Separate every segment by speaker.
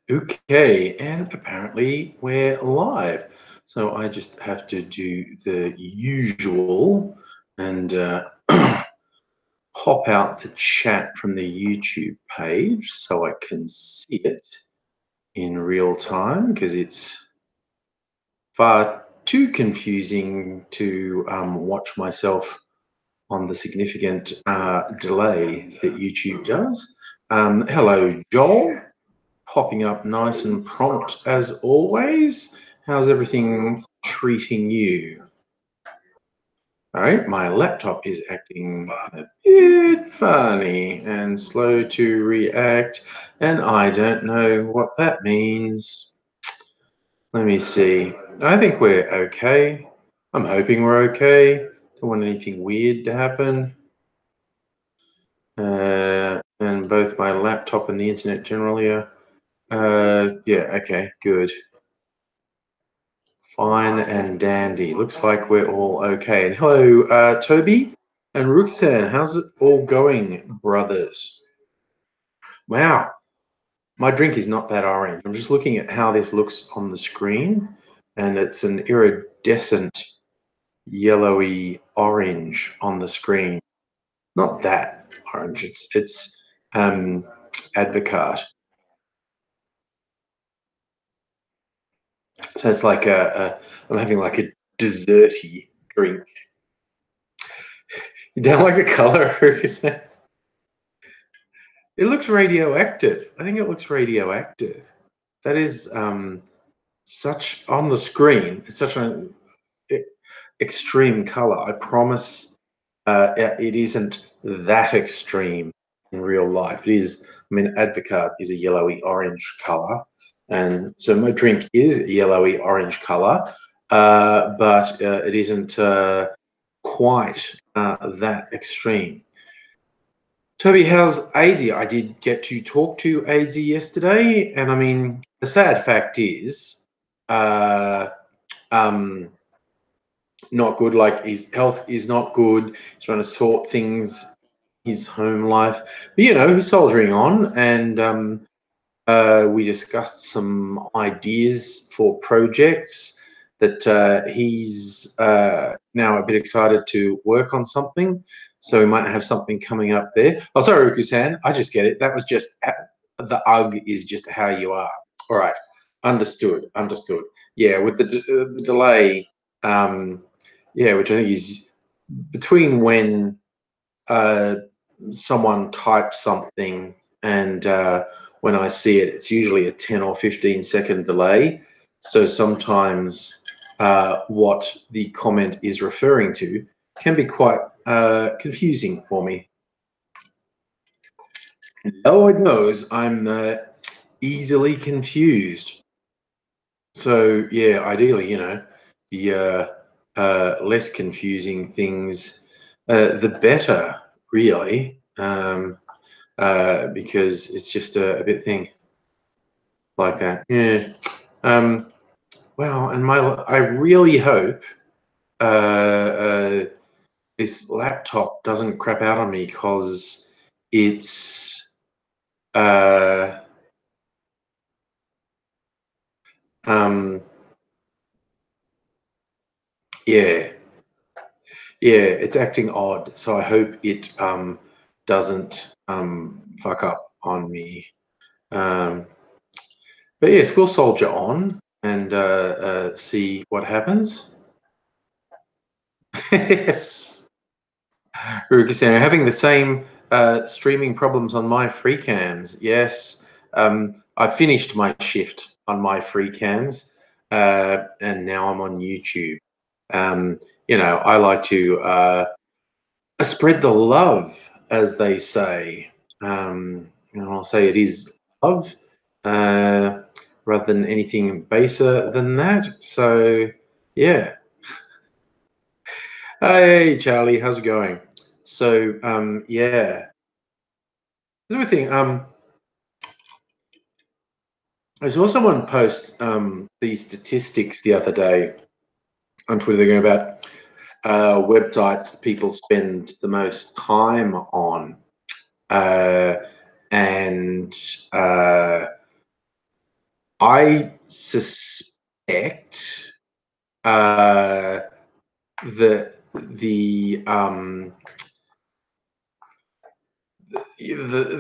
Speaker 1: Okay, and apparently we're live. So I just have to do the usual and pop out the chat from the YouTube page so I can see it in real time because it's far too confusing to watch myself on the significant delay that YouTube does. Hello, Joel. Popping up nice and prompt as always. How's everything treating you? All right, my laptop is acting a bit funny and slow to react, and I don't know what that means. Let me see. I think we're okay. I'm hoping we're okay. Don't want anything weird to happen. And both my laptop and the internet generally are yeah, okay, good. Fine and dandy. Looks like we're all okay. And hello, Toby and Rooksan. How's it all going, brothers? Wow, my drink is not that orange. I'm just looking at how this looks on the screen, and it's an iridescent yellowy orange on the screen. Not that orange. It's Advocaat. So it's like I'm having like a desserty drink. You don't like the color, Rooksan? It looks radioactive. I think it looks radioactive. That is such on the screen. It's such an extreme color. I promise it isn't that extreme in real life. It is. I mean, Advocaat is a yellowy orange color, and so my drink is a yellowy orange color, but it isn't quite that extreme. Toby, how's Aidsy? I did get to talk to Aidsy yesterday, and I mean, the sad fact is, uh, um, not good. Like his health is not good. He's trying to sort things, his home life, but you know, he's soldiering on, and we discussed some ideas for projects that he's now a bit excited to work on something. So we might have something coming up there. Oh, sorry, Ruku-san. I just get it. That was just the UG is just how you are. All right. Understood. Understood. Yeah, with the delay, yeah, which I think is between when uh, someone types something and when I see it, it's usually a 10 or 15-second delay. So sometimes what the comment is referring to can be quite confusing for me. Lord knows I'm easily confused. So yeah, ideally, you know, the less confusing things, the better, really. Because it's just a bit thing like that. Yeah. Well, and I really hope this laptop doesn't crap out on me because it's uh, um, yeah, it's acting odd. So I hope it doesn't fuck up on me. Um, but yes, we'll soldier on and see what happens. Yes. Rukusan, having the same streaming problems on my free cams. Yes, I finished my shift on my free cams, and now I'm on YouTube. You know, I like to spread the love, as they say. And I'll say it is love, rather than anything baser than that. So, yeah. Hey, Charlie, how's it going? So, yeah. The other thing, I saw someone post these statistics the other day on Twitter. They're going about websites people spend the most time on, uh, and I suspect the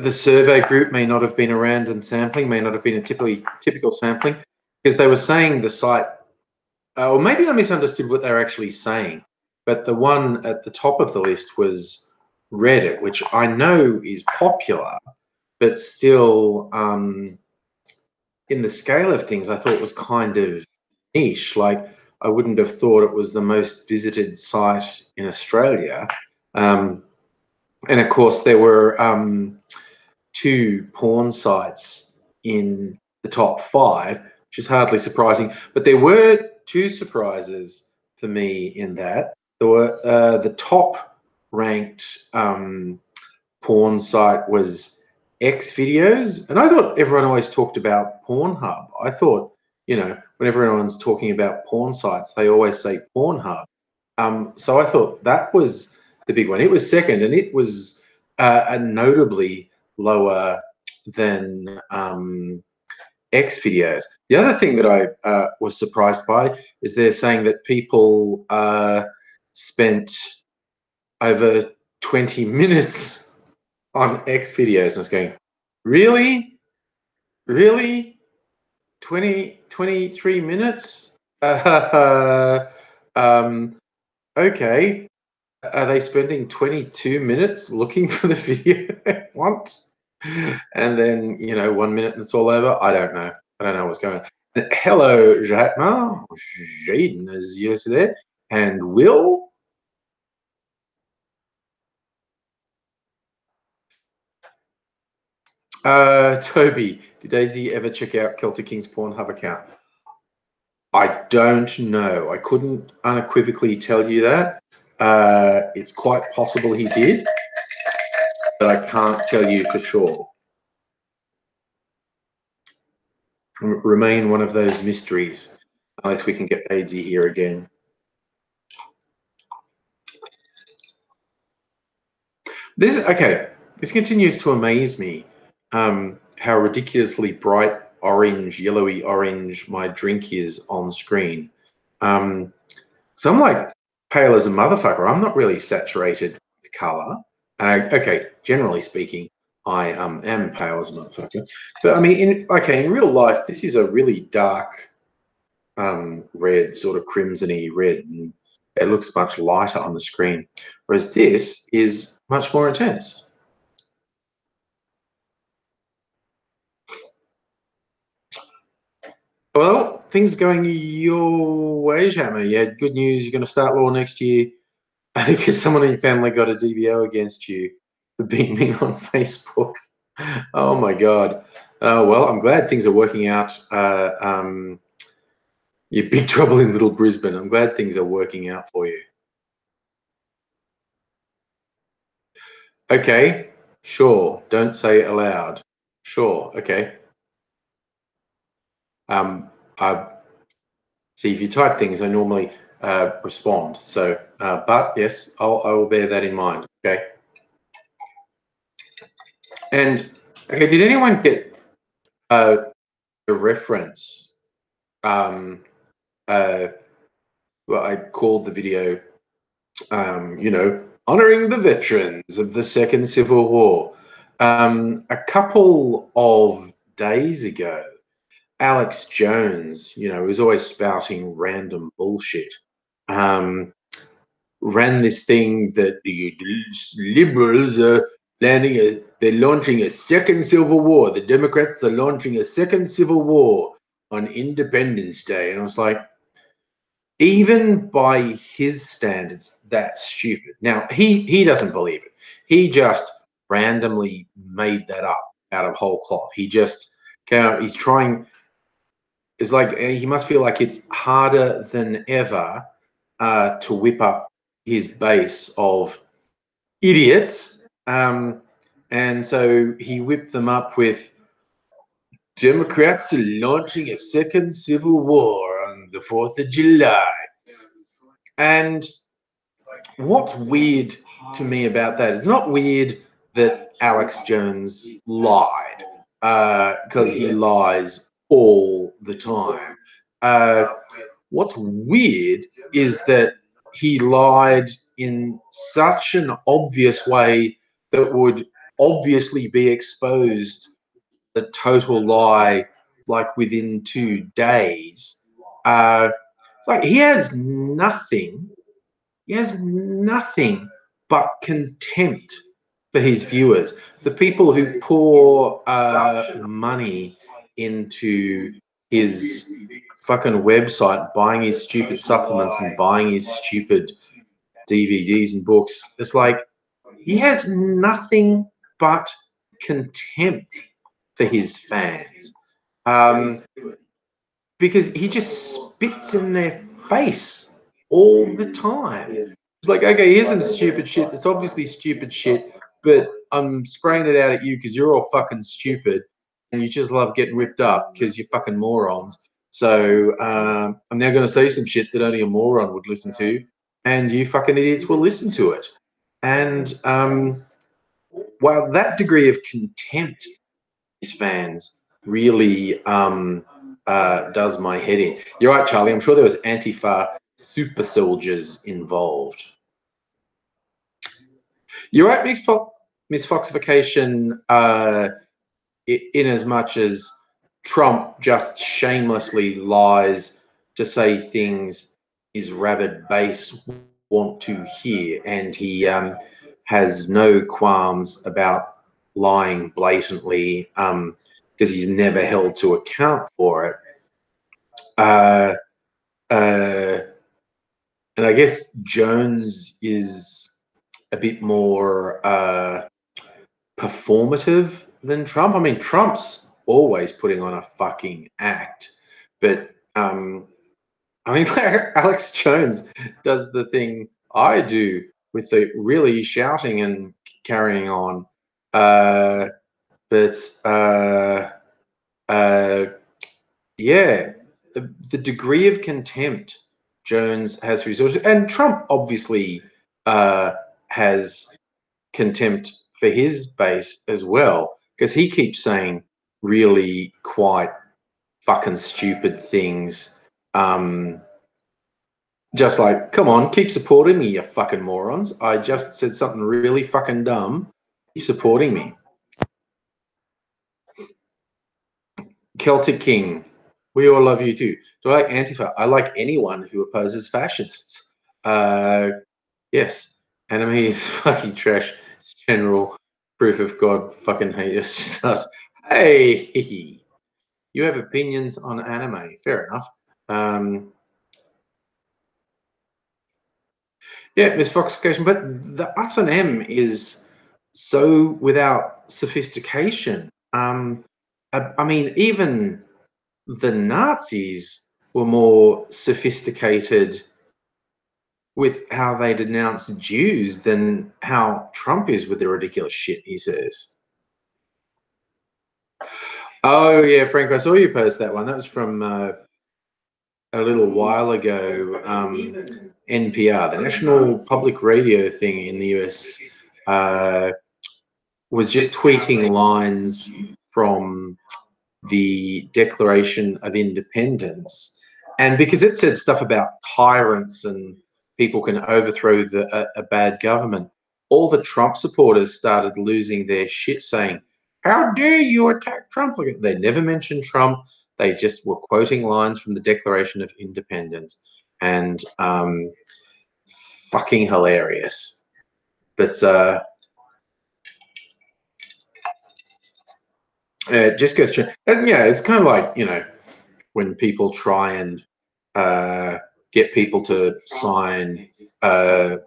Speaker 1: survey group may not have been a random sampling, may not have been a typical sampling, because they were saying the site, or maybe I misunderstood what they're actually saying, but the one at the top of the list was Reddit, which I know is popular, but still, in the scale of things, I thought was kind of niche. Like, I wouldn't have thought it was the most visited site in Australia. And of course, there were 2 porn sites in the top 5, which is hardly surprising. But there were 2 surprises for me in that. There were the top ranked porn site was X videos, and I thought everyone always talked about Pornhub. I thought, when everyone's talking about porn sites, they always say Pornhub. So I thought that was the big one. It was second, and it was a notably lower than X videos. The other thing that I was surprised by is they're saying that people spent over 20 minutes on X videos, and I was going, really? 23 minutes? Okay. Are they spending 22 minutes looking for the video they want? And then, 1 minute and it's all over? I don't know. I don't know what's going on. Hello, Jatma. Jaden is yes there. And Will? Toby, did Daisy ever check out Celtic King's Pornhub account? I don't know. I couldn't unequivocally tell you that. It's quite possible he did, but I can't tell you for sure. Remain one of those mysteries, unless we can get Daisy here again. This continues to amaze me, how ridiculously bright orange, yellowy orange my drink is on screen. So I'm like pale as a motherfucker. I'm not really saturated with colour. Generally speaking, I am pale as a motherfucker. But I mean, in real life, this is a really dark red, sort of crimsony red, and it looks much lighter on the screen. Whereas this is much more intense. Well, things going your way, Hammer. You had good news. You're going to start law next year because someone in your family got a DBO against you for being mean on Facebook. Oh my God. Well, I'm glad things are working out. You're big trouble in Little Brisbane. I'm glad things are working out for you. Okay, sure. Don't say it aloud. Sure. Okay. I see if you type things, I normally respond. So, but yes, I will bear that in mind. Okay. And okay, did anyone get the reference? Well, I called the video, honoring the veterans of the Second Civil War. A couple of days ago, Alex Jones, who's always spouting random bullshit, ran this thing that the liberals are they're launching a second civil war. The Democrats are launching a second civil war on Independence Day. And I was like, even by his standards, that's stupid. Now, he doesn't believe it. He just randomly made that up out of whole cloth. He just he's trying. It's like he must feel like it's harder than ever to whip up his base of idiots. And so he whipped them up with Democrats are launching a second civil war on the 4th of July. And what's weird to me about that is not weird that Alex Jones lied, because he lies all the time. What's weird is that he lied in such an obvious way that would obviously be exposed, the total lie, like within 2 days. It's like he has nothing. He has nothing but contempt for his viewers. The people who pour money into his fucking website, buying his stupid supplements and buying his stupid DVDs and books. It's like he has nothing but contempt for his fans. Because he just spits in their face all the time. It's like, okay, here's some stupid shit. It's obviously stupid shit, but I'm spraying it out at you because you're all fucking stupid and you just love getting ripped up because you're fucking morons. So I'm now going to say some shit that only a moron would listen to, and you fucking idiots will listen to it. And while that degree of contempt his fans really does my head in. You're right, Charlie. I'm sure there was Antifa super soldiers involved. You're right, Miss Foxification, in as much as Trump just shamelessly lies to say things his rabid base want to hear, and he has no qualms about lying blatantly because he's never held to account for it. And I guess Jones is a bit more performative than Trump. I mean, Trump's always putting on a fucking act, but I mean, Alex Jones does the thing I do with the really shouting and carrying on. Yeah, the degree of contempt Jones has resorted, and Trump obviously has contempt for his base as well, because he keeps saying really quite fucking stupid things. Just like, come on, keep supporting me, you fucking morons. I just said something really fucking dumb. Keep supporting me. Celtic King, we all love you too. Do I like Antifa? I like anyone who opposes fascists. Yes, enemy is fucking trash. It's general proof of God fucking hate us. Hey, you have opinions on anime. Fair enough. Yeah, Miss Foxification, but the us and M is so without sophistication. I mean, even the Nazis were more sophisticated with how they denounce Jews than how Trump is with the ridiculous shit he says. Oh yeah, Frank, I saw you post that one. That was from a little while ago. NPR, the National Public Radio thing in the US, was just tweeting lines from the Declaration of Independence, and because it said stuff about tyrants and people can overthrow a bad government, all the Trump supporters started losing their shit, saying, "How dare you attack Trump?" They never mentioned Trump. They just were quoting lines from the Declaration of Independence, and fucking hilarious. But it just goes to, and yeah, it's kind of like, you know, when people try and get people to sign God,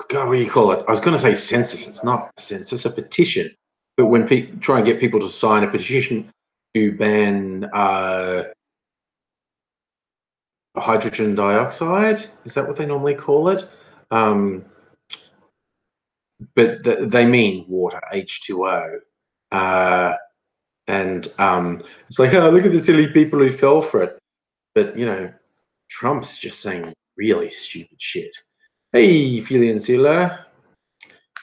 Speaker 1: what do you call it? I was going to say census. It's not a census, a petition. But when people try and get people to sign a petition to ban hydrogen dioxide, is that what they normally call it? But they mean water, H2O. And it's like, oh, look at the silly people who fell for it. But, you know, Trump's just saying really stupid shit. Hey, Filian Silla.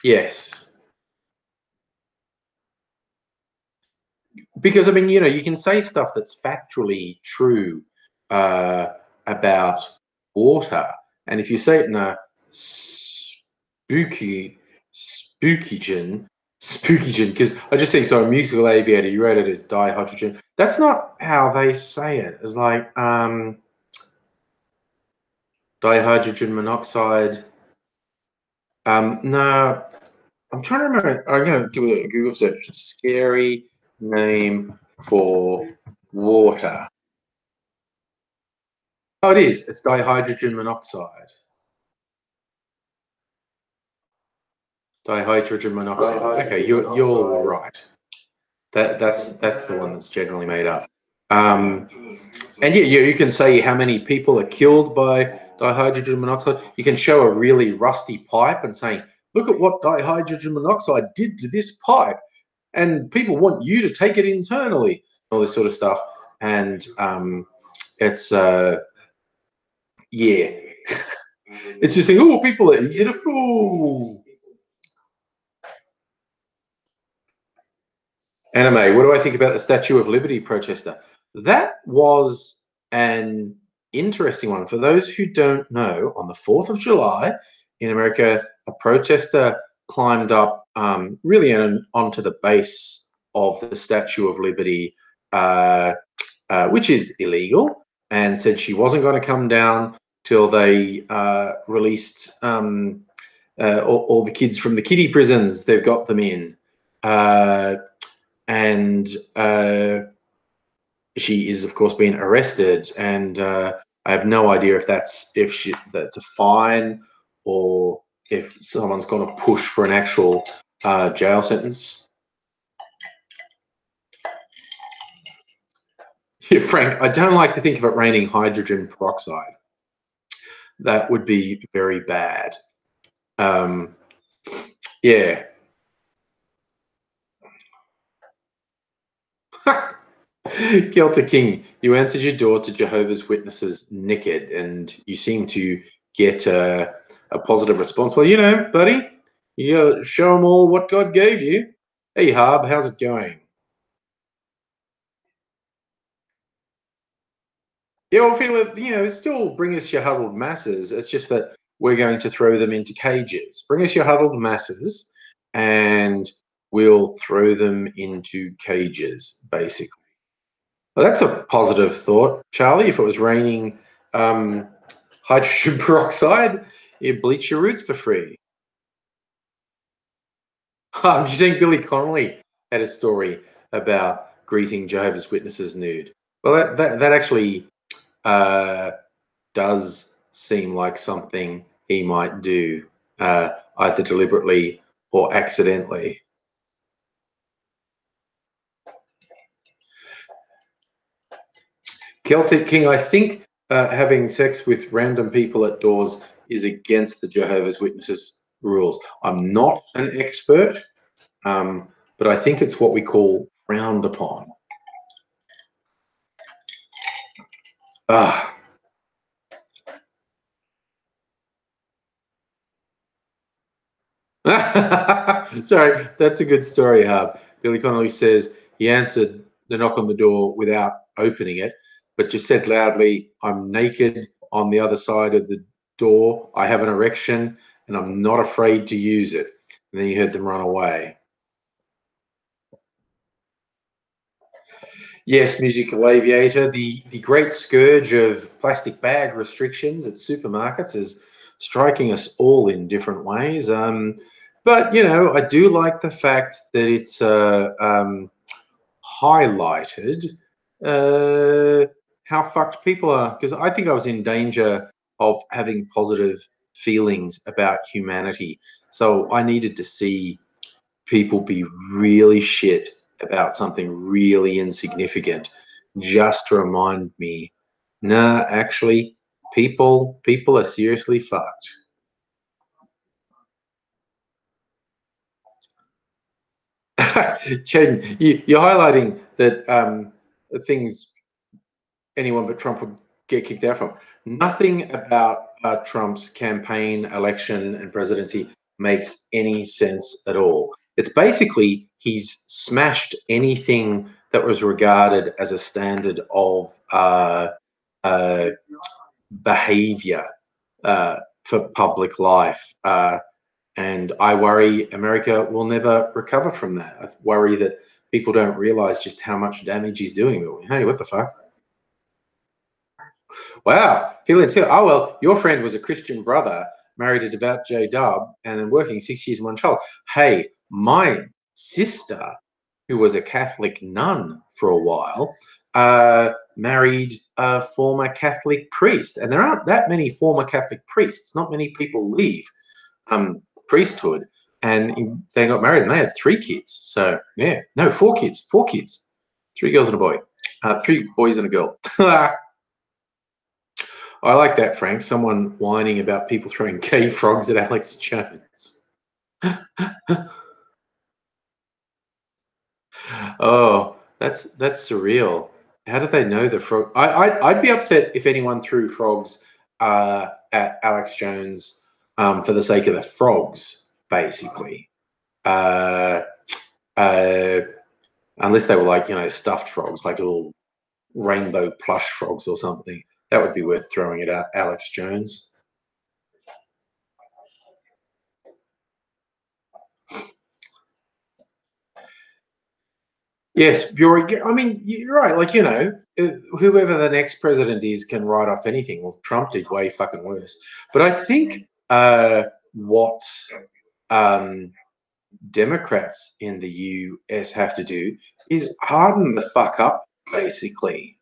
Speaker 1: Yes. because I mean, you know, you can say stuff that's factually true about water, and if you say it in a spookygen, because I just think so. A musical aviator, you wrote it as dihydrogen. That's not how they say it. It's like dihydrogen monoxide. No, I'm trying to remember. I'm going to do a Google search. Scary name for water. Oh, it is. It's dihydrogen monoxide. Dihydrogen monoxide. Okay, you're right. That's the one that's generally made up. And yeah, you can say how many people are killed by dihydrogen monoxide. You can show a really rusty pipe and say, look at what dihydrogen monoxide did to this pipe. And people want you to take it internally, all this sort of stuff. And it's, yeah. It's just like, oh, people are easy to fool. Anime, what do I think about the Statue of Liberty protester? That was an interesting one. For those who don't know, on the 4th of July in America, a protester climbed up really onto the base of the Statue of Liberty, which is illegal, and said she wasn't going to come down till they released all the kids from the kiddie prisons. They've got them in. And she is, of course, being arrested. And I have no idea if that's a fine or if someone's going to push for an actual jail sentence. Yeah, Frank, I don't like to think of it raining hydrogen peroxide. That would be very bad. Yeah. Kelter King, you answered your door to Jehovah's Witnesses naked, and you seem to get a positive response. Well, you know, buddy, you gotta show them all what God gave you. Hey, Harb, how's it going? Yeah, well, feel it, you know, still bring us your huddled masses. It's just that we're going to throw them into cages. Bring us your huddled masses, and we'll throw them into cages, basically. Well, that's a positive thought, Charlie. If it was raining hydrogen peroxide, you bleach your roots for free. I'm just saying Billy Connolly had a story about greeting Jehovah's Witnesses nude. Well, that actually does seem like something he might do, either deliberately or accidentally. Celtic King, I think having sex with random people at doors is against the Jehovah's Witnesses rules. I'm not an expert, but I think it's what we call frowned upon. Ah. Sorry, that's a good story, Hub. Billy Connolly says he answered the knock on the door without opening it, but just said loudly, I'm naked on the other side of the door. I have an erection and I'm not afraid to use it. And then you heard them run away. Yes, musical aviator. The great scourge of plastic bag restrictions at supermarkets is striking us all in different ways. But you know, I do like the fact that it's highlighted how fucked people are. Because I think I was in danger of having positive feelings about humanity, so I needed to see people be really shit about something really insignificant just to remind me, nah, actually, people are seriously fucked. Chen, you're highlighting that things anyone but Trump would get kicked out from. Nothing about Trump's campaign, election, and presidency makes any sense at all. It's basically he's smashed anything that was regarded as a standard of behavior for public life. And I worry America will never recover from that. I worry that people don't realize just how much damage he's doing. Hey, what the fuck? Wow, feeling too. Oh, well, your friend was a Christian brother, married a devout J-dub, and then working 6 years and one child. Hey, my sister, who was a Catholic nun for a while, married a former Catholic priest. And there aren't that many former Catholic priests. Not many people leave priesthood. And they got married and they had 3 kids. So, yeah, no, 4 kids, 4 kids. 3 girls and a boy. 3 boys and a girl. I like that, Frank. Someone whining about people throwing gay frogs at Alex Jones. Oh, that's surreal. How do they know the frog? I'd be upset if anyone threw frogs at Alex Jones for the sake of the frogs, basically. Unless they were like, you know, stuffed frogs, like little rainbow plush frogs or something. That would be worth throwing it at Alex Jones. Yes, I mean, you're right. Like, you know, whoever the next president is can write off anything. Well, Trump did way fucking worse. But I think what Democrats in the US have to do is harden the fuck up, basically.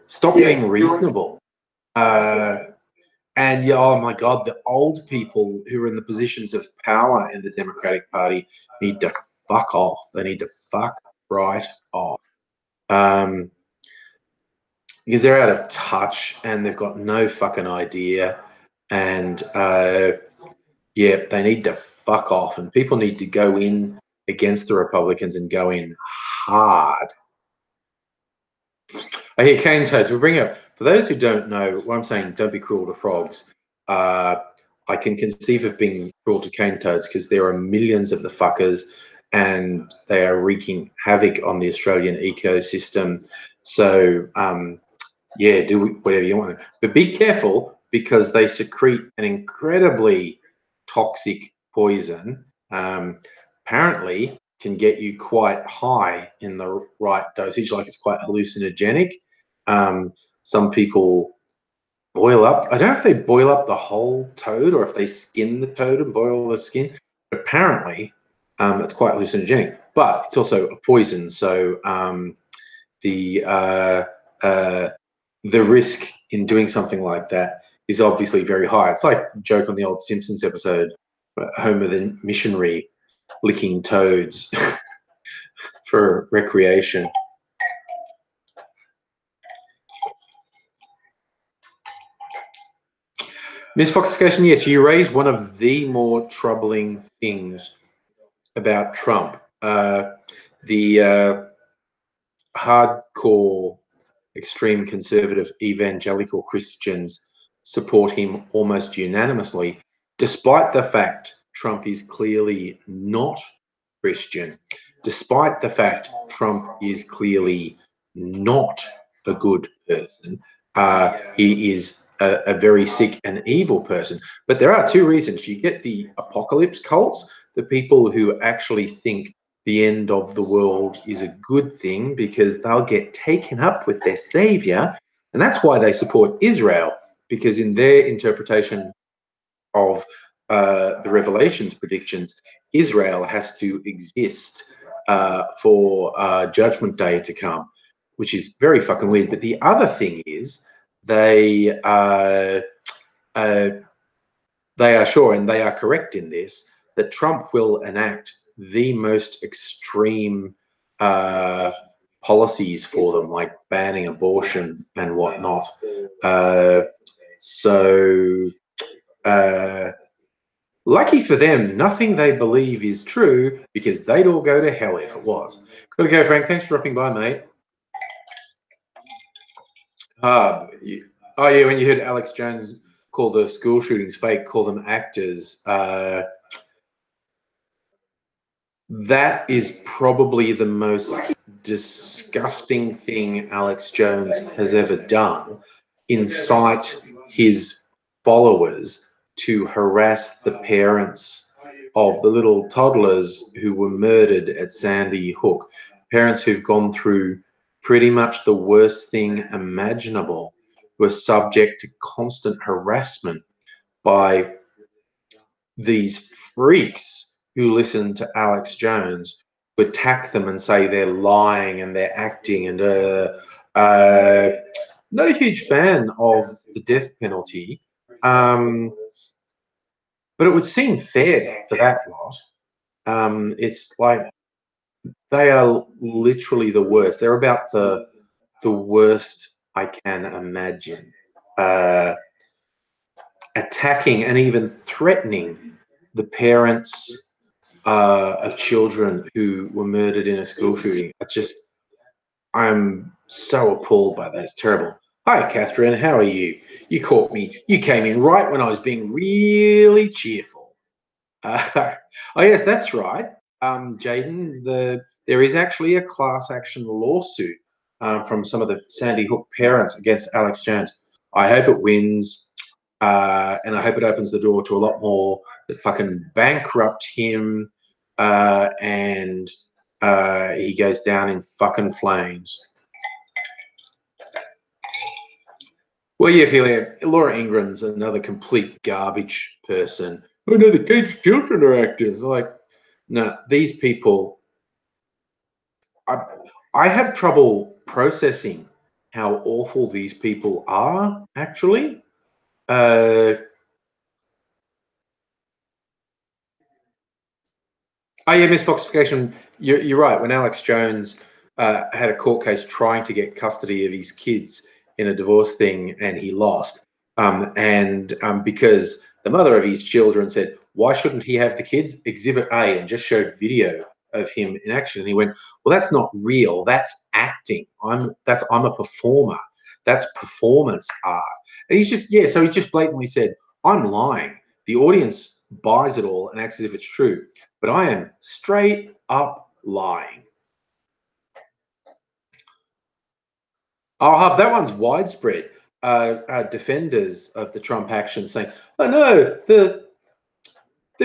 Speaker 1: Stop being reasonable. And yeah, oh my God, the old people who are in the positions of power in the Democratic Party need to fuck off. They need to fuck right off. Because they're out of touch and they've got no fucking idea. And yeah, they need to fuck off. And people need to go in against the Republicans and go in hard. I hear cane toads. We'll bring up, for those who don't know, what I'm saying, don't be cruel to frogs. I can conceive of being cruel to cane toads because there are millions of the fuckers and they are wreaking havoc on the Australian ecosystem. So, yeah, do whatever you want. But be careful because they secrete an incredibly toxic poison. Apparently, can get you quite high in the right dosage, like it's quite hallucinogenic. Some people boil up. I don't know if they boil up the whole toad or if they skin the toad and boil the skin. But apparently, it's quite hallucinogenic. But it's also a poison, so the risk in doing something like that is obviously very high. It's like a joke on the old Simpsons episode, Homer the missionary licking toads for recreation. Misfoxification, yes, you raised one of the more troubling things about Trump. The hardcore, extreme conservative evangelical Christians support him almost unanimously, despite the fact Trump is clearly not Christian, despite the fact Trump is clearly not a good person. He is a very sick and evil person. But there are 2 reasons. You get the apocalypse cults, the people who actually think the end of the world is a good thing because they'll get taken up with their savior. And that's why they support Israel, because in their interpretation of the Revelation's predictions, Israel has to exist for Judgment Day to come, which is very fucking weird. But the other thing is they are sure, and they are correct in this, that Trump will enact the most extreme policies for them, like banning abortion and whatnot. Lucky for them, nothing they believe is true because they'd all go to hell if it was. Gotta go, Frank. Thanks for dropping by, mate. Oh, yeah, when you heard Alex Jones call the school shootings fake, call them actors. That is probably the most disgusting thing Alex Jones has ever done. Incite his followers to harass the parents of the little toddlers who were murdered at Sandy Hook. Parents who've gone through pretty much the worst thing imaginable, were subject to constant harassment by these freaks who listen to Alex Jones, who attack them and say they're lying and they're acting. And not a huge fan of the death penalty, but it would seem fair for that lot. It's like they are literally the worst. They're about the worst I can imagine. Attacking and even threatening the parents of children who were murdered in a school shooting. I'm so appalled by that. It's terrible. Hi, Catherine. How are you? You caught me. You came in right when I was being really cheerful. Oh, yes, that's right. Jaden, there is actually a class action lawsuit from some of the Sandy Hook parents against Alex Jones. I hope it wins. And I hope it opens the door to a lot more that fucking bankrupt him, and he goes down in fucking flames. Well, yeah, Ophelia, Laura Ingram's another complete garbage person. Oh no, the caged children are actors. Like, no, these people. I have trouble processing how awful these people are. Actually, oh yeah, misfoxification. You're right. When Alex Jones had a court case trying to get custody of his kids in a divorce thing, and he lost, because the mother of his children said, "Why shouldn't he have the kids?" Exhibit A, and just showed video of him in action, and he went, "Well, that's not real. That's acting. I'm a performer. That's performance art." And he's just So he just blatantly said, "I'm lying. The audience buys it all and acts as if it's true. But I am straight up lying." Oh, that one's widespread. Defenders of the Trump action saying, "Oh no, they're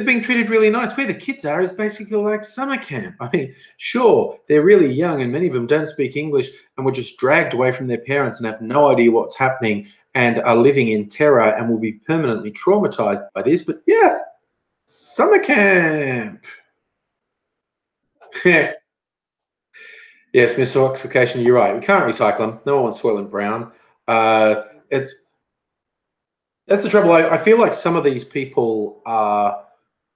Speaker 1: being treated really nice. Where the kids are is basically like summer camp." I mean, sure, they're really young and many of them don't speak English and were just dragged away from their parents and have no idea what's happening and are living in terror and will be permanently traumatized by this. But yeah, summer camp. Yes, misintoxication, you're right. We can't recycle them. No one wants Soylent Brown. It's That's the trouble. I feel like some of these people are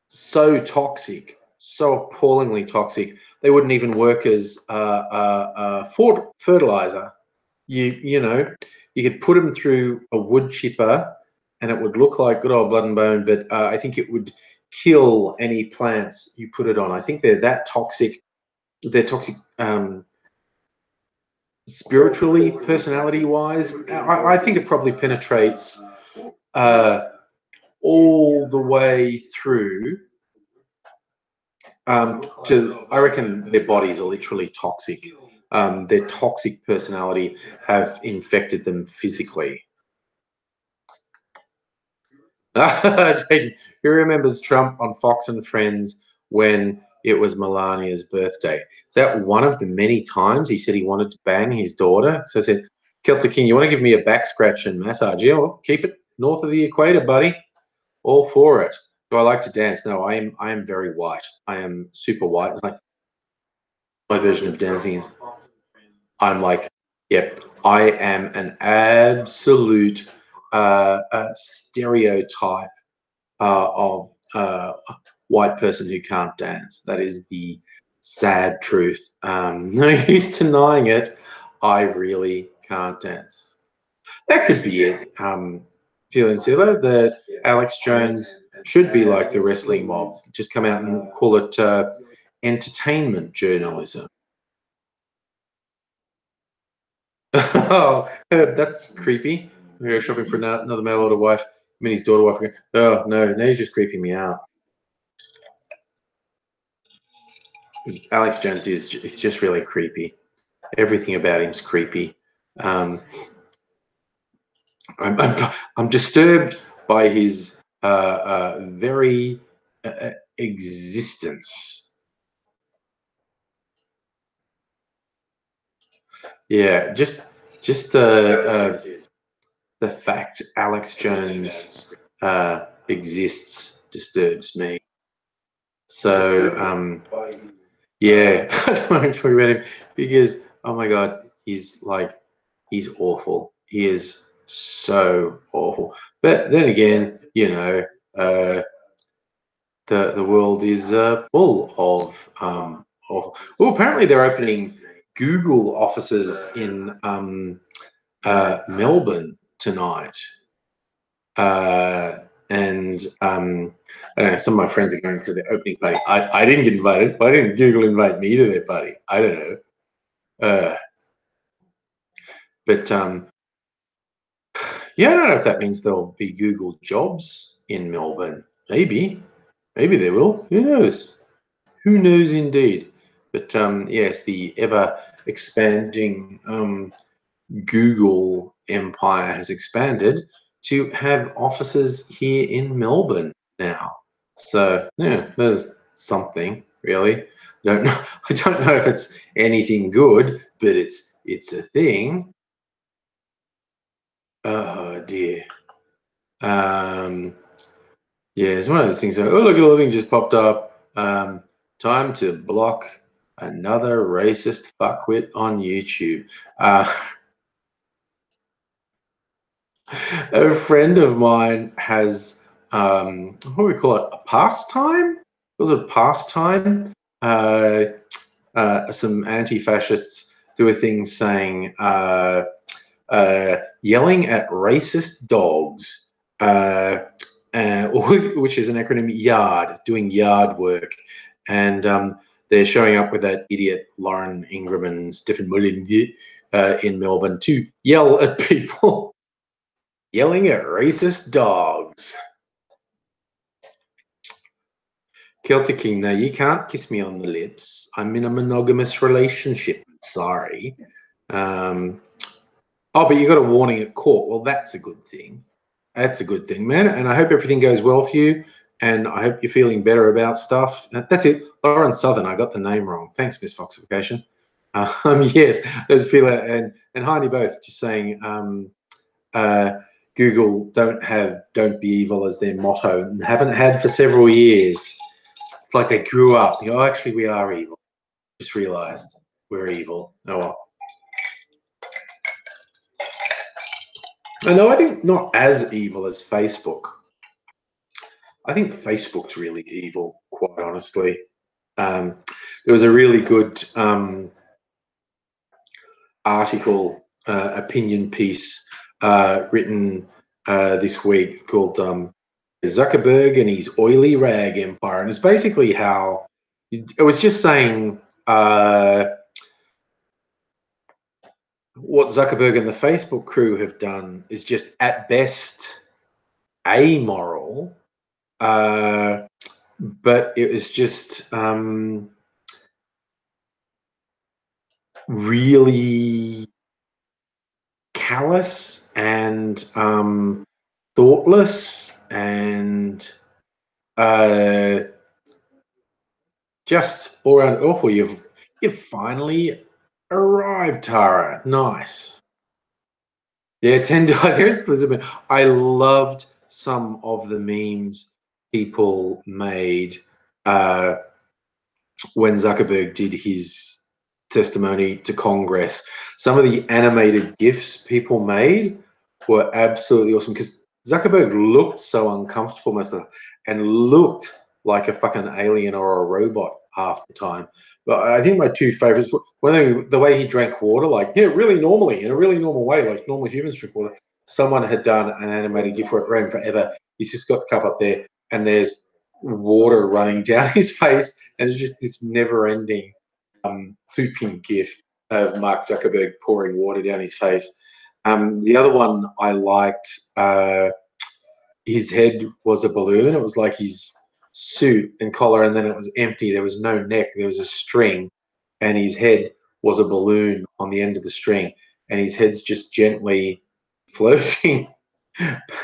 Speaker 1: so toxic, so appallingly toxic. They wouldn't even work as fertilizer. You could put them through a wood chipper, and it would look like good old blood and bone. But I think it would kill any plants you put it on. I think they're that toxic. They're toxic. Spiritually, personality wise, I think it probably penetrates all the way through I reckon their bodies are literally toxic. Their toxic personality have infected them physically. Jaden, who remembers Trump on Fox and Friends when it was Melania's birthday? Is that one of the many times he said he wanted to bang his daughter? So I said, "Celtic King, you want to give me a back scratch and massage? Yeah, well, keep it north of the equator, buddy. All for it." Do I like to dance? No, I am very white. I am super white. It's like my version of dancing is I'm like, yep, I am an absolute stereotype of white person who can't dance. That is the sad truth. No use denying it. I really can't dance. That could be it. Feeling similar that Alex Jones should be like the wrestling mob. Just come out and call it entertainment journalism. Oh, that's creepy. We go shopping for another mail order wife. Minnie's daughter wife again. Oh no, now you're just creeping me out. Alex Jones is just really creepy. Everything about him's creepy. I'm disturbed by his very existence. Yeah, just the fact Alex Jones exists disturbs me. So yeah, I don't want to talk about him because oh my god, he's awful. He is so awful. But then again, you know, the world is full of. Well, apparently they're opening Google offices in Melbourne tonight. And I don't know, some of my friends are going to the opening party. I didn't get invited. Why didn't Google invite me to their party? I don't know. But yeah, I don't know if that means there'll be Google jobs in Melbourne. Maybe there will. Who knows? Who knows indeed? But yes, the ever expanding Google empire has expanded to have offices here in Melbourne now. So yeah, there's something really. I don't know. I don't know if it's anything good, but it's a thing. Oh dear. Yeah, it's one of those things. Oh, look, a little thing just popped up. Time to block another racist fuckwit on YouTube. A friend of mine has what do we call it? A pastime? Was it a pastime? Some anti-fascists do a thing saying yelling at racist dogs, which is an acronym YARD, doing yard work, and they're showing up with that idiot Lauren Ingram and Stephen Mullen in Melbourne to yell at people. Yelling at racist dogs. Celtic King, no, you can't kiss me on the lips. I'm in a monogamous relationship. Sorry. Oh, but you got a warning at court. Well, that's a good thing. That's a good thing, man. And I hope everything goes well for you. And I hope you're feeling better about stuff. That's it. Lauren Southern, I got the name wrong. Thanks, Miss Foxification. Yes, I just feel it. And Heidi both just saying, Google don't be evil as their motto and haven't had for several years. It's like they grew up. You know, actually, we are evil. Just realized we're evil. Oh well. No, I think not as evil as Facebook. I think Facebook's really evil, quite honestly. There was a really good article, opinion piece written this week called Zuckerberg and his oily rag empire. And it's basically how it was just saying what Zuckerberg and the Facebook crew have done is just at best amoral, but it was just really callous and thoughtless and just all around awful. You've finally arrived, Tara. Nice. Yeah, $10. I loved some of the memes people made when Zuckerberg did his testimony to Congress. Some of the animated GIFs people made were absolutely awesome because Zuckerberg looked so uncomfortable most of the time and looked like a fucking alien or a robot half the time. But I think my two favorites were the way he drank water, like, yeah, really normally, in a really normal way, like normal humans drink water. Someone had done an animated GIF where it ran forever. He's just got the cup up there and there's water running down his face, and it's just this never-ending looping GIF of Mark Zuckerberg pouring water down his face. The other one I liked, his head was a balloon. It was like his suit and collar, and then it was empty. There was no neck. There was a string, and his head was a balloon on the end of the string, and his head's just gently floating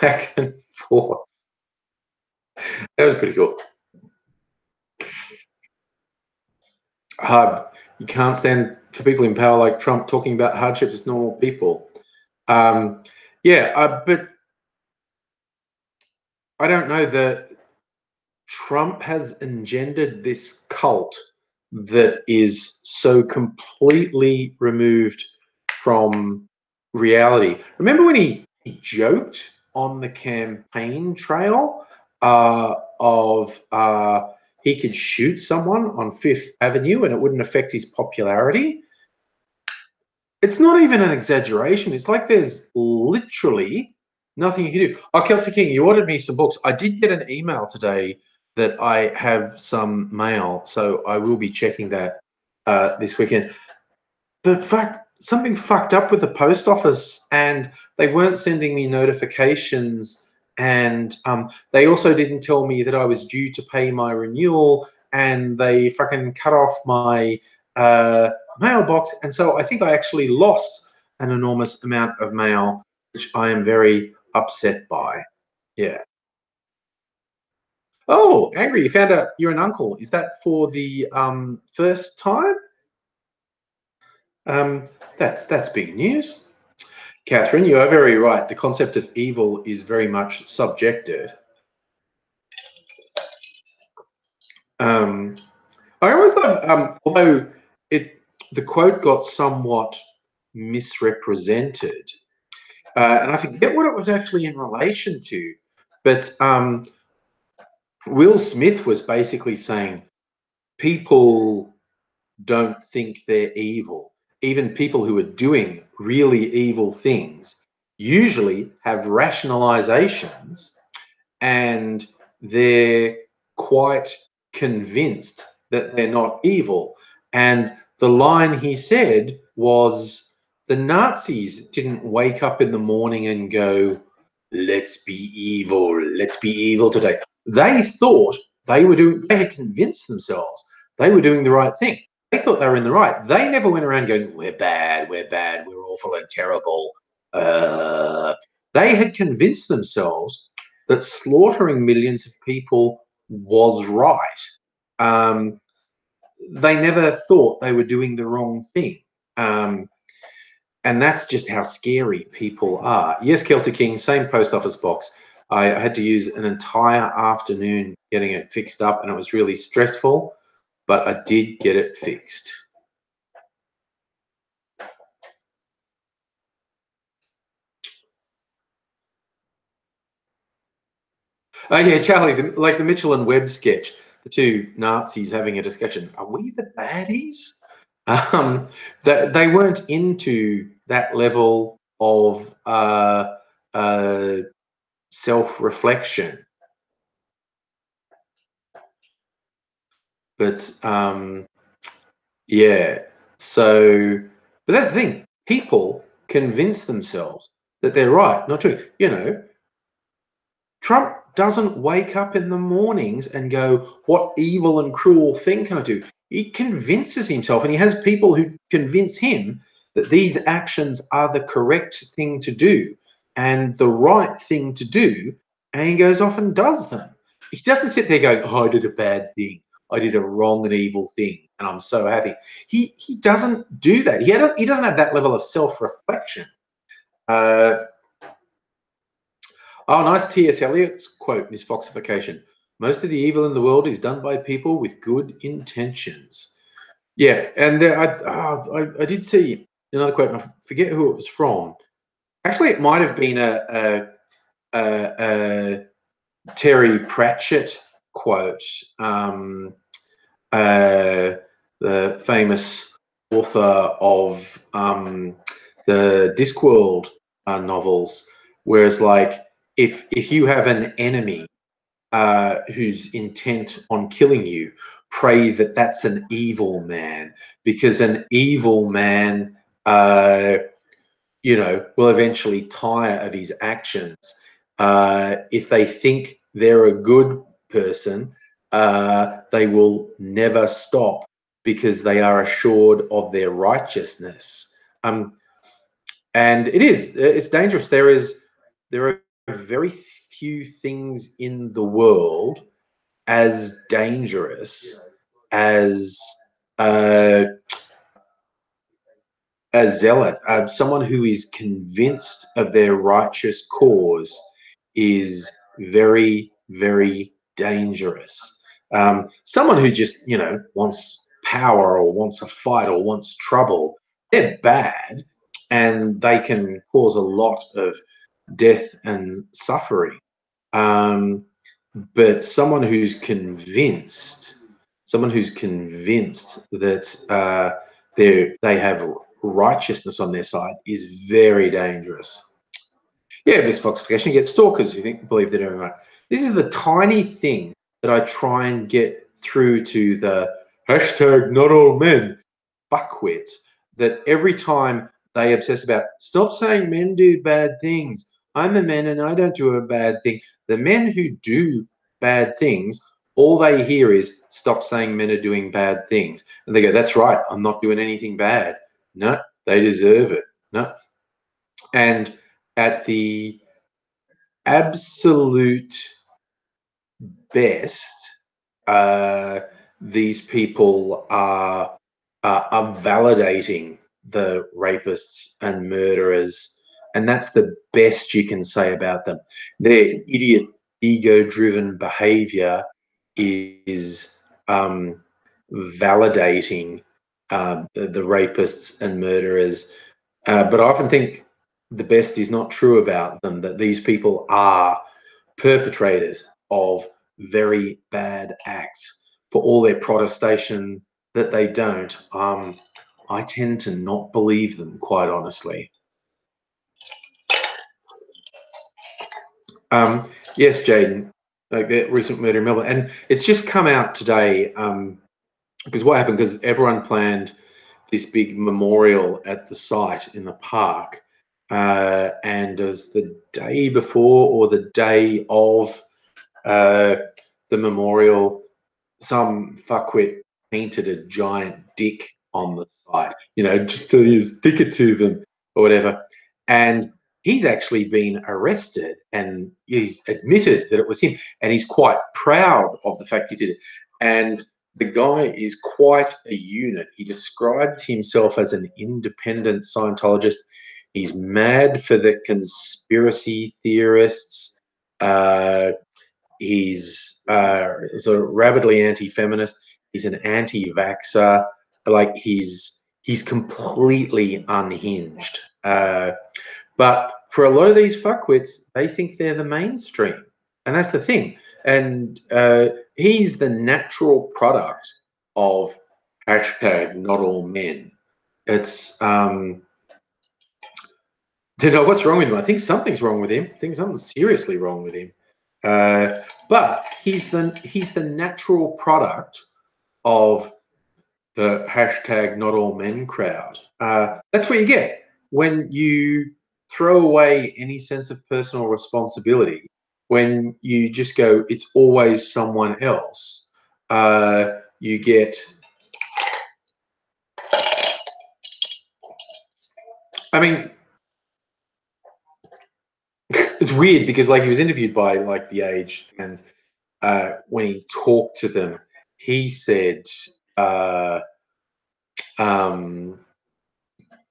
Speaker 1: back and forth. That was pretty cool. You can't stand for people in power like Trump talking about hardships as normal people. But I don't know that Trump has engendered this cult that is so completely removed from reality. Remember when he joked on the campaign trail of he could shoot someone on Fifth Avenue and it wouldn't affect his popularity? It's not even an exaggeration. It's like there's literally nothing you can do. Oh, Celtic King, you ordered me some books. I did get an email today that I have some mail, so I will be checking that this weekend. But something fucked up with the post office, and they weren't sending me notifications, and they also didn't tell me that I was due to pay my renewal, and they fucking cut off my mailbox, and so I think I actually lost an enormous amount of mail, which I am very upset by. Yeah. Oh, Angry, you found out you're an uncle. Is that for the first time? That's big news. Catherine, you are very right. The concept of evil is very much subjective. I always thought, although the quote got somewhat misrepresented, and I forget what it was actually in relation to, but Will Smith was basically saying people don't think they're evil. Even people who are doing really evil things usually have rationalizations, and they're quite convinced that they're not evil. And the line he said was, the Nazis didn't wake up in the morning and go, let's be evil today. They thought they had convinced themselves they were doing the right thing. They thought they were in the right. They never went around going, we're bad, we're awful and terrible. They had convinced themselves that slaughtering millions of people was right. They never thought they were doing the wrong thing. And that's just how scary people are. Yes, Celtic King, same post office box. I had to use an entire afternoon getting it fixed up, and it was really stressful, but I did get it fixed. Oh yeah, Charlie, like the Mitchell and Webb sketch, the two Nazis having a discussion. Are we the baddies? They weren't into that level of self-reflection. But yeah, but that's the thing. People convince themselves that they're right, not true. You know, Trump doesn't wake up in the mornings and go, what evil and cruel thing can I do? He convinces himself, and he has people who convince him that these actions are the correct thing to do and the right thing to do, and he goes off and does them. He doesn't sit there going, oh, I did a bad thing. I did a wrong and evil thing, and I'm so happy. He doesn't do that. He doesn't have that level of self-reflection. Oh, nice T.S. Eliot's quote, misfoxification. Most of the evil in the world is done by people with good intentions. Yeah, and I did see another quote, and I forget who it was from. Actually, it might have been a Terry Pratchett quote, the famous author of the Discworld novels, whereas like if you have an enemy who's intent on killing you, pray that that's an evil man, because an evil man will eventually tire of his actions. If they think they're a good person, they will never stop because they are assured of their righteousness. And it's dangerous. There are very few things in the world as dangerous as a zealot. Someone who is convinced of their righteous cause is very, very dangerous. Someone who just, wants power or wants a fight or wants trouble, they're bad, and they can cause a lot of death and suffering. But someone who's convinced that they have righteousness on their side is very dangerous. Yeah, misfoxification. You get stalkers who believe they're doing right. This is the tiny thing that I try and get through to the hashtag not all men fuckwits, that every time they obsess about, stop saying men do bad things. I'm a man and I don't do a bad thing. The men who do bad things, all they hear is, stop saying men are doing bad things. And they go, that's right, I'm not doing anything bad. No, they deserve it. No. And at the absolute best, these people are validating the rapists and murderers, and that's the best you can say about them. Their idiot, ego-driven behavior is validating the rapists and murderers. But I often think the best is not true about them, that these people are perpetrators of very bad acts. For all their protestation that they don't, I tend to not believe them, quite honestly. Yes, Jaden, like the recent murder in Melbourne, and it's just come out today. Because what happened? Because everyone planned this big memorial at the site in the park, and as the day before or the day of the memorial, some fuckwit painted a giant dick on the site, just to stick it to them or whatever. And he's actually been arrested and he's admitted that it was him. And he's quite proud of the fact he did it. And the guy is quite a unit. He described himself as an independent Scientologist. He's mad for the conspiracy theorists. He's sort of rabidly anti-feminist. He's an anti-vaxxer. Like he's completely unhinged. But for a lot of these fuckwits, they think they're the mainstream, and that's the thing. And he's the natural product of hashtag not all men. It's don't know what's wrong with him. I think something's wrong with him. I think something's seriously wrong with him. But he's the natural product of the hashtag not all men crowd. That's what you get when you throw away any sense of personal responsibility, when you just go, it's always someone else. You get, I mean, it's weird because like he was interviewed by like The Age, and when he talked to them, he said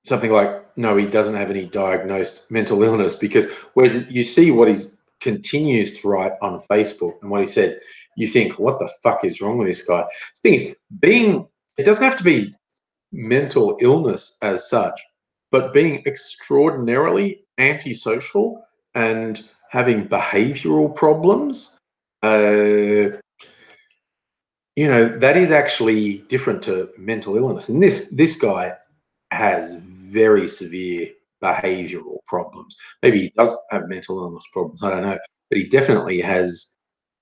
Speaker 1: something like, no, he doesn't have any diagnosed mental illness, because when you see what he continues to write on Facebook and what he said, you think, what the fuck is wrong with this guy? The thing is, it doesn't have to be mental illness as such, but being extraordinarily antisocial and having behavioral problems, that is actually different to mental illness. And this guy has very severe behavioral problems. Maybe he does have mental illness problems, I don't know, but he definitely has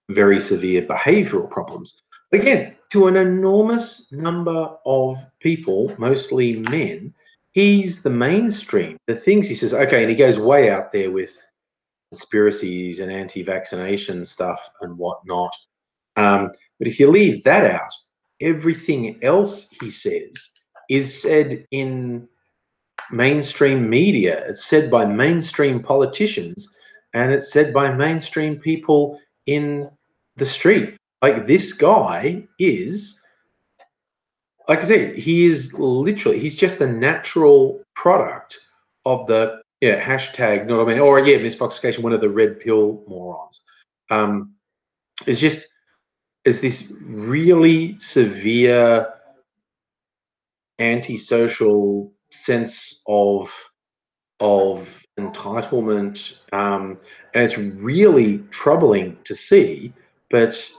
Speaker 1: very severe behavioral problems. Again, to an enormous number of people, mostly men, he's the mainstream. The things he says, okay, and he goes way out there with conspiracies and anti-vaccination stuff and whatnot. But if you leave that out, everything else he says is said in mainstream media. It's said by mainstream politicians, and it's said by mainstream people in the street. Like, this guy is, like I said, he is literally, he's just a natural product of the hashtag, not I mean, or misfoxification, one of the red pill morons. It's just, it's this really severe antisocial sense of entitlement, and it's really troubling to see, but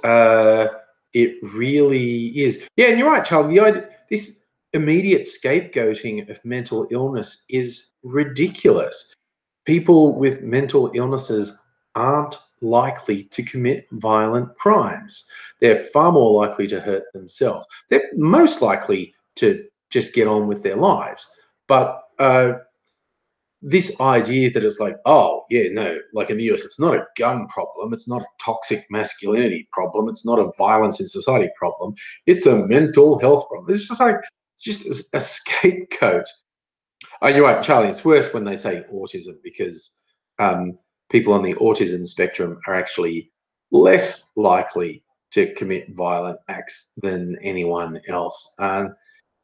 Speaker 1: it really is. Yeah, and you're right, Charlie. This immediate scapegoating of mental illness is ridiculous. People with mental illnesses aren't likely to commit violent crimes. They're far more likely to hurt themselves. They're most likely to just get on with their lives. But this idea that it's like, oh, yeah, no, like in the US, it's not a gun problem. It's not a toxic masculinity problem. It's not a violence in society problem. It's a mental health problem. It's just like, it's just a scapegoat. Oh, you're right, Charlie. It's worse when they say autism, because people on the autism spectrum are actually less likely to commit violent acts than anyone else.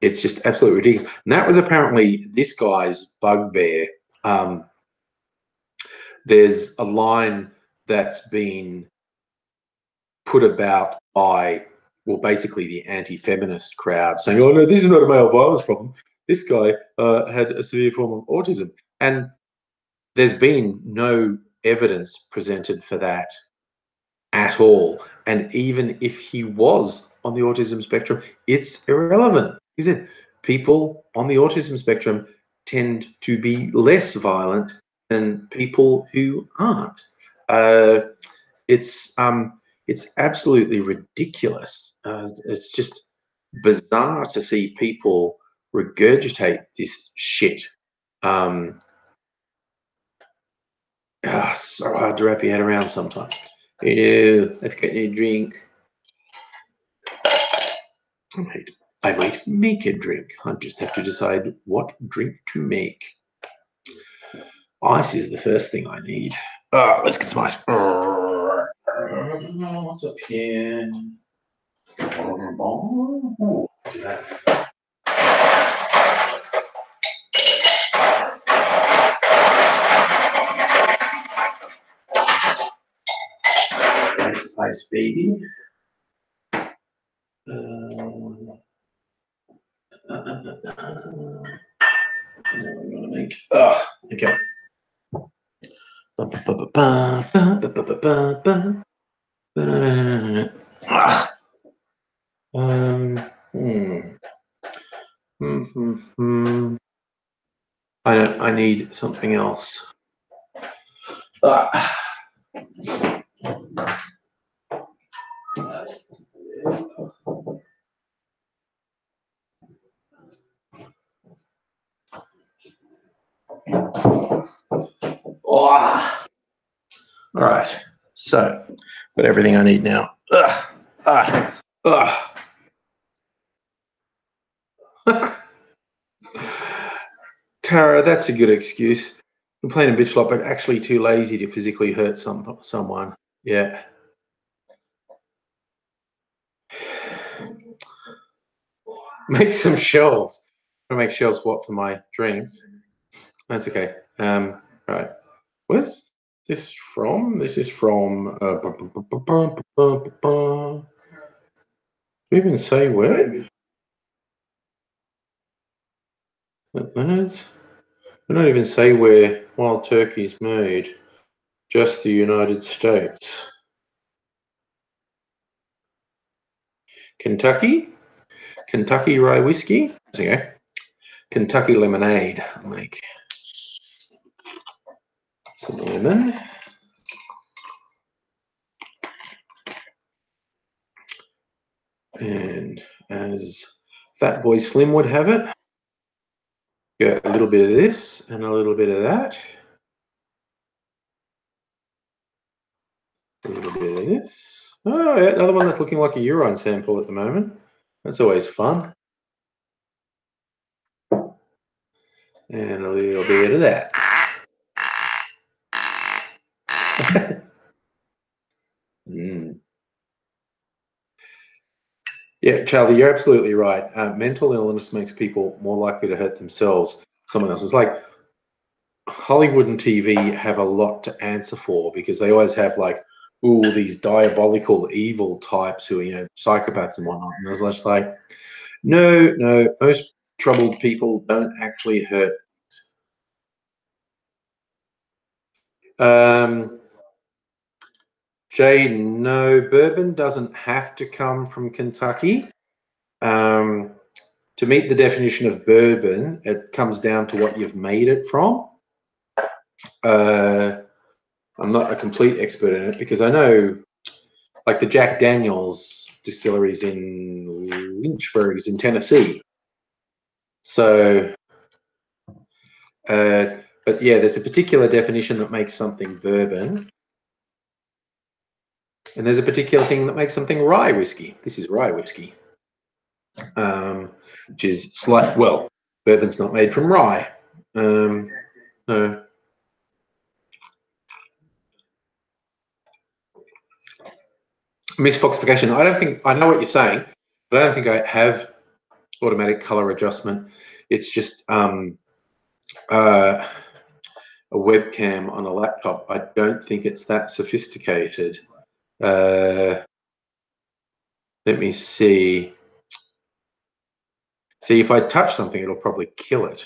Speaker 1: It's just absolutely ridiculous. And that was apparently this guy's bugbear. There's a line that's been put about by, well, basically the anti-feminist crowd, saying, oh, no, this is not a male violence problem. This guy had a severe form of autism. And there's been no evidence presented for that at all. And even if he was on the autism spectrum, it's irrelevant. He said people on the autism spectrum tend to be less violent than people who aren't. It's absolutely ridiculous. It's just bizarre to see people regurgitate this shit. So hard to wrap your head around sometimes. Let's get a drink. I might make a drink. I just have to decide what drink to make. Ice is the first thing I need. Let's get some ice. What's up here? Ice baby. I'm gonna make. Okay. I need something else. All right, so got everything I need now. Tara, that's a good excuse. Complain a bitch lot, but actually too lazy to physically hurt someone. Yeah. Make some shelves. I'm gonna make shelves what for my drinks? That's okay. Right. Where's this from? This is from. Do we even say where? Leonard's. We don't even say where wild turkey is made. Just the United States. Kentucky. Kentucky rye whiskey. Okay. Kentucky lemonade. I'll make some lemon. And as Fat Boy Slim would have it, go a little bit of this and a little bit of that. A little bit of this. Oh, yeah, another one that's looking like a urine sample at the moment. That's always fun. And a little bit of that. Yeah, Charlie, you're absolutely right. Mental illness makes people more likely to hurt themselves, someone else. It's like Hollywood and TV have a lot to answer for because they always have like, ooh, these diabolical evil types who are, psychopaths and whatnot. And I was just like, no, most troubled people don't actually hurt. Jay, no, bourbon doesn't have to come from Kentucky. To meet the definition of bourbon, it comes down to what you've made it from. I'm not a complete expert in it because I know, like the Jack Daniels distilleries in Lynchburg is in Tennessee. So, but yeah, there's a particular definition that makes something bourbon, and there's a particular thing that makes something rye whiskey. This is rye whiskey, which is well, bourbon's not made from rye. No. Misfoxification. I know what you're saying, but I don't think I have automatic color adjustment. It's just a webcam on a laptop. I don't think it's that sophisticated. Let me see. See, if I touch something, it'll probably kill it.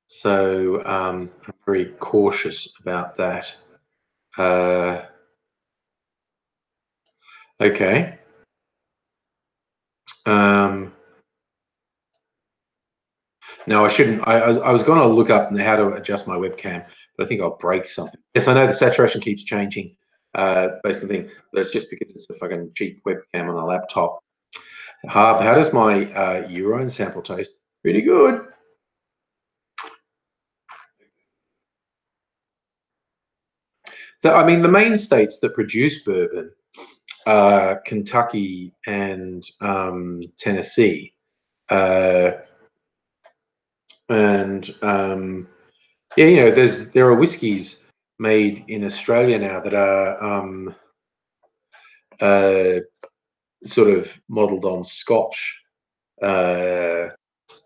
Speaker 1: So I'm very cautious about that. Okay. No, I shouldn't. I was going to look up how to adjust my webcam, but I think I'll break something. Yes, I know the saturation keeps changing based on the thing, but it's just because it's a fucking cheap webcam on a laptop. Harb, how does my urine sample taste? Pretty good. So, I mean, the main states that produce bourbon are Kentucky and Tennessee. Yeah, there are whiskies made in Australia now that are sort of modelled on Scotch, but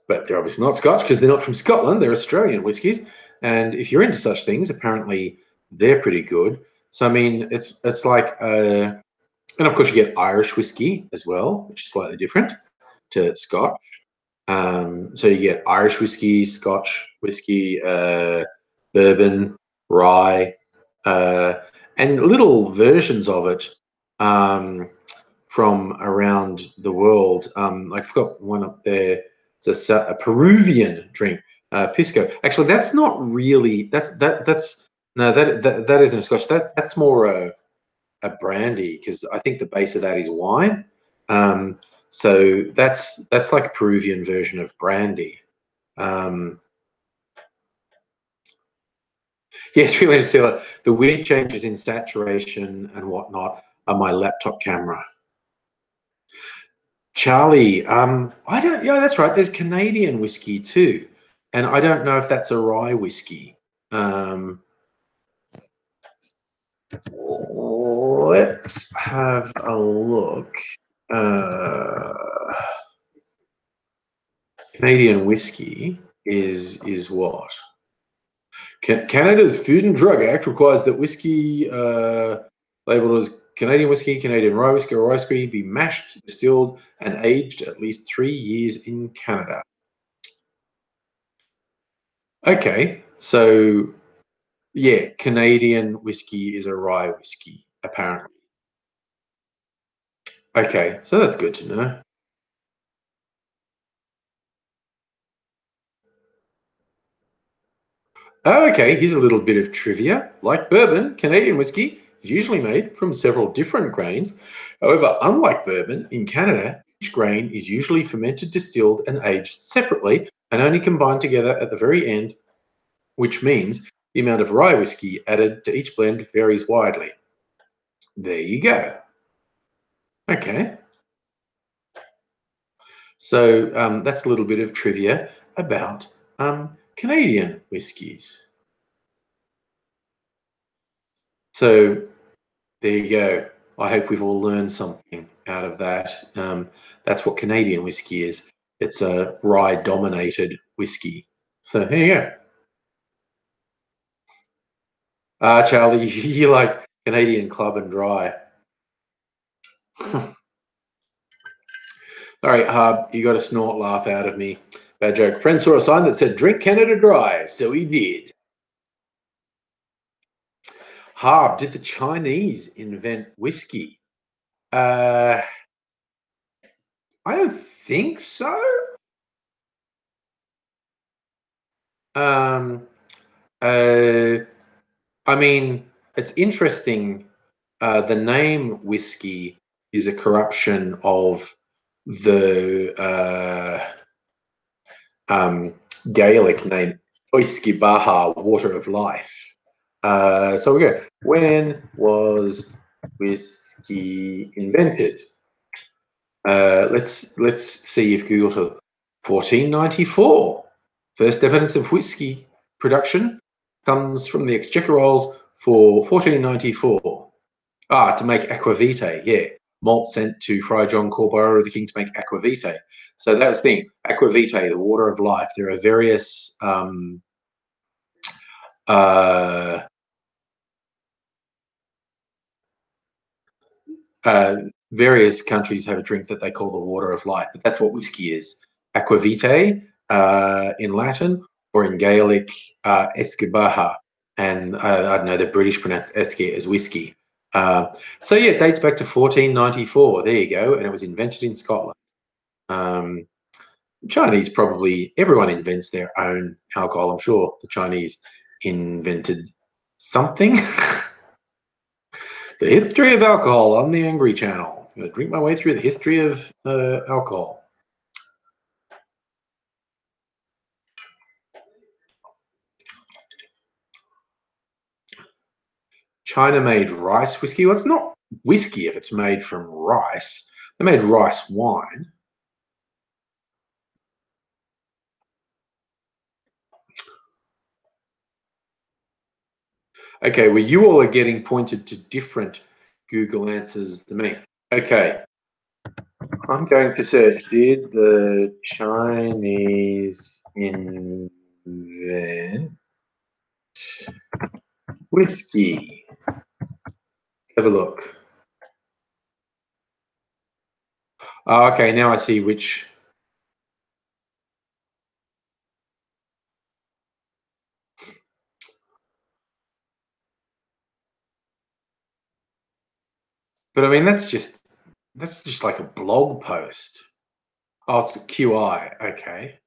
Speaker 1: they're obviously not Scotch because they're not from Scotland. They're Australian whiskies, and if you're into such things, apparently they're pretty good. So I mean, it's like, and of course you get Irish whiskey as well, which is slightly different to Scotch. So you get Irish whiskey, Scotch whiskey, bourbon, rye, and little versions of it from around the world. I've got one up there. It's a Peruvian drink, pisco. Actually, that's not really. That's no. That isn't a Scotch. That's more a brandy because I think the base of that is wine. So that's like a Peruvian version of brandy. Yes, really, Silla. The weird changes in saturation and whatnot are my laptop camera. Charlie, I don't. Yeah, that's right. There's Canadian whiskey too, and I don't know if that's a rye whiskey. Let's have a look. Canadian whiskey is what? Canada's Food and Drug Act requires that whiskey labeled as Canadian whiskey, Canadian rye whiskey, or rye whiskey be mashed, distilled, and aged at least 3 years in Canada. Okay, so yeah, Canadian whiskey is a rye whiskey, apparently. Okay, so that's good to know. Oh, okay, here's a little bit of trivia. Like bourbon, Canadian whiskey is usually made from several different grains. However, unlike bourbon, in Canada, each grain is usually fermented, distilled, and aged separately and only combined together at the very end, which means the amount of rye whiskey added to each blend varies widely. There you go. Okay. So that's a little bit of trivia about Canadian whiskies. So there you go. I hope we've all learned something out of that. That's what Canadian whiskey is. It's a rye-dominated whiskey. So here you go. Charlie, you like Canadian club and dry. All right, Hub, you got a snort laugh out of me. Bad joke. Friend saw a sign that said, drink Canada dry, so he did. Hub, did the Chinese invent whiskey? I don't think so. Um, uh, I mean, it's interesting. The name whiskey is a corruption of the Gaelic name Oiski Baha, water of life. So we go. When was whiskey invented? Let's see if Google told 1494. First evidence of whiskey production comes from the Exchequer Rolls for 1494. To make aquavitae, yeah. Malt sent to Friar John Corborough of the King to make aquavitae. So that was the thing. Aquavitae, the water of life. There are various various countries have a drink that they call the water of life, but that's what whiskey is. Aquavitae in Latin, or in Gaelic, Esquibaha, and I don't know, the British pronounce Esque as whiskey. So yeah, it dates back to 1494. There you go, and it was invented in Scotland. Chinese, probably everyone invents their own alcohol. I'm sure the Chinese invented something. The history of alcohol on the Angry Channel. I'm going to drink my way through the history of alcohol. China made rice whiskey. Well, it's not whiskey if it's made from rice. They made rice wine. Okay, well, you all are getting pointed to different Google answers than me. Okay, I'm going to search, did the Chinese invent whiskey? Let's have a look. Okay, now I see which. But I mean, that's just like a blog post. Oh, it's a QI. Okay.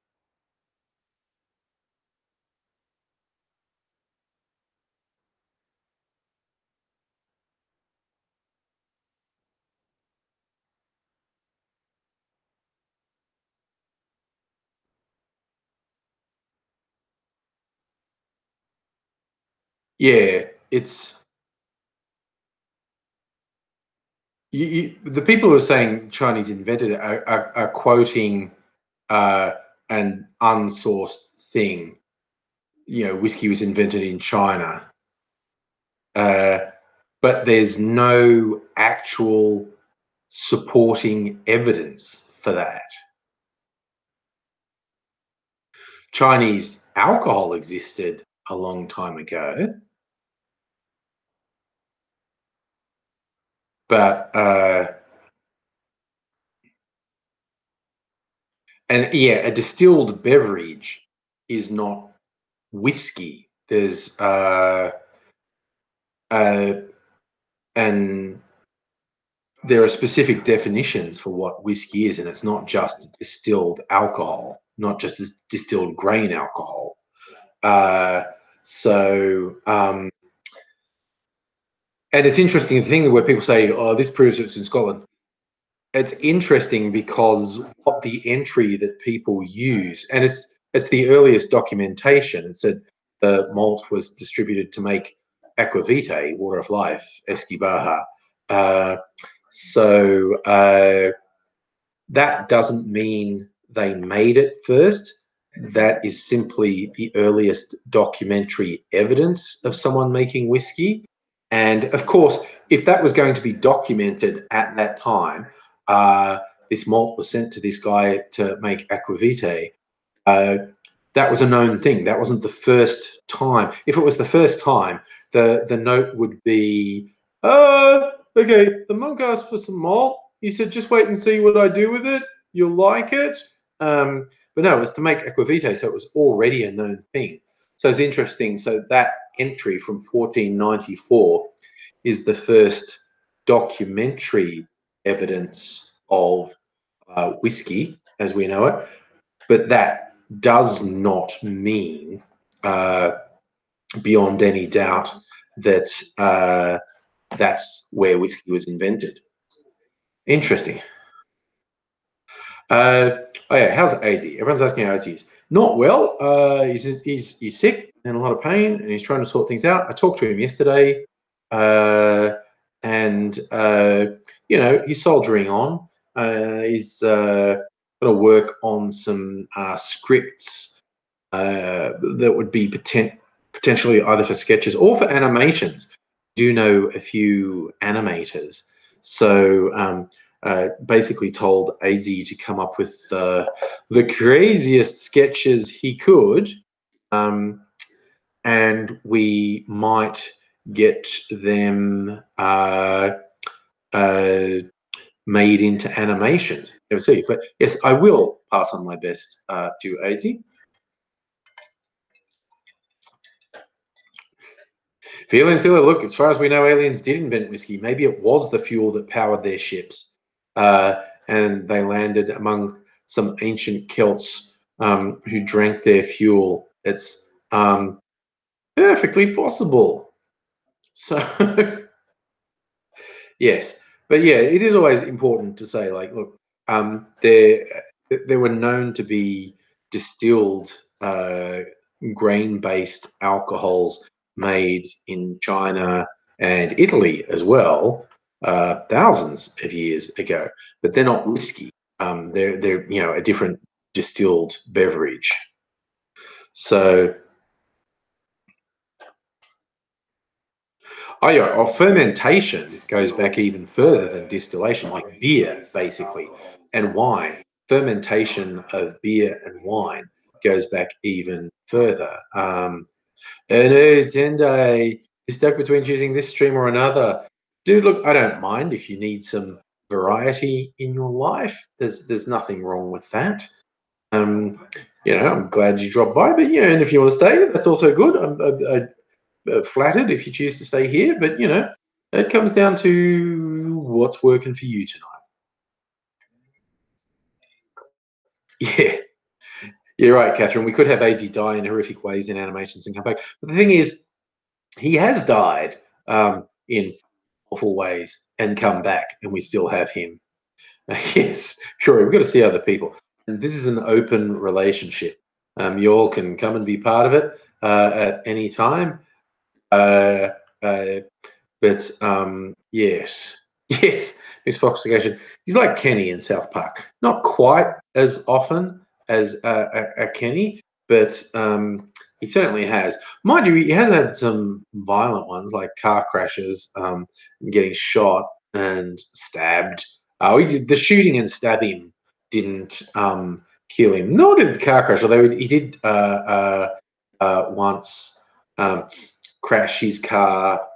Speaker 1: Yeah, it's the people who are saying Chinese invented it are quoting an unsourced thing. You know, whiskey was invented in China, but there's no actual supporting evidence for that. Chinese alcohol existed a long time ago, but and yeah, a distilled beverage is not whiskey. There's and there are specific definitions for what whiskey is, and it's not just distilled alcohol, not just distilled grain alcohol. And it's interesting the thing where people say, "Oh, this proves it's in Scotland." It's interesting because what the entry that people use, and it's the earliest documentation. It said the malt was distributed to make aquavitae, water of life, Esquibaha, That doesn't mean they made it first. That is simply the earliest documentary evidence of someone making whiskey. And of course, if that was going to be documented at that time, this malt was sent to this guy to make aquavitae. That was a known thing. That wasn't the first time. If it was the first time, the note would be, okay, the monk asked for some malt. He said, just wait and see what I do with it. You'll like it. But no, it was to make aquavitae, so it was already a known thing. So it's interesting. So that entry from 1494 is the first documentary evidence of whiskey as we know it. But that does not mean beyond any doubt that that's where whiskey was invented. Interesting. Oh yeah, how's Aidsy? Everyone's asking how Aidsy is. Not well. He's sick and a lot of pain, and he's trying to sort things out. I talked to him yesterday, and you know, he's soldiering on. He's got to work on some scripts that would be potentially either for sketches or for animations. I do know a few animators, so basically told AZ to come up with the craziest sketches he could, and we might get them made into animations. Never see, but yes, I will pass on my best to AZ. Feeling silly. Look, as far as we know, aliens did invent whiskey. Maybe it was the fuel that powered their ships, and they landed among some ancient Celts who drank their fuel. It's perfectly possible. So, yes, but yeah, it is always important to say, like, look, there were known to be distilled grain-based alcohols made in China and Italy as well, thousands of years ago. But they're not whiskey. They're you know, a different distilled beverage. So, oh yeah, fermentation goes back even further than distillation, like beer, basically, and wine. Fermentation of beer and wine goes back even further. And Tendai, you're stuck between choosing this stream or another. Dude, look, I don't mind if you need some variety in your life. There's nothing wrong with that. You know, I'm glad you dropped by, but yeah, and if you want to stay, that's also good. I'm flattered if you choose to stay here, but you know, it comes down to what's working for you tonight. Yeah, you're right, Catherine. We could have AZ die in horrific ways in animations and come back. But the thing is, he has died in awful ways and come back, and we still have him. Yes, sure. We've got to see other people. And this is an open relationship. You all can come and be part of it at any time. But yes, yes, Miss Foxification. He's like Kenny in South Park. Not quite as often as a Kenny, but he certainly has. Mind you, he has had some violent ones like car crashes, getting shot and stabbed. He did, the shooting and stabbing didn't kill him. Nor did the car crash, although he did once crash his car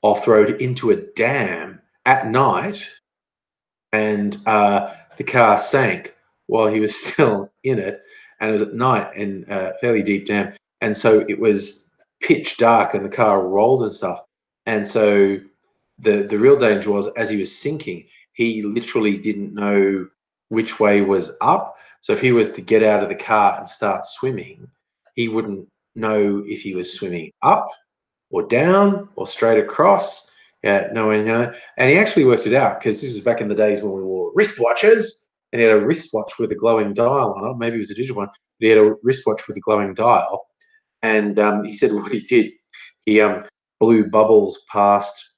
Speaker 1: off-road into a dam at night, and the car sank while he was still in it, and it was at night and fairly deep dam, and so it was pitch dark and the car rolled and stuff, and so the real danger was as he was sinking, he literally didn't know which way was up. So if he was to get out of the car and start swimming, he wouldn't know if he was swimming up or down or straight across. Yeah, no, and he actually worked it out because this was back in the days when we wore wristwatches, and he had a wristwatch with a glowing dial on it. Maybe it was a digital one, but he had a wristwatch with a glowing dial. And he said what he did, he blew bubbles past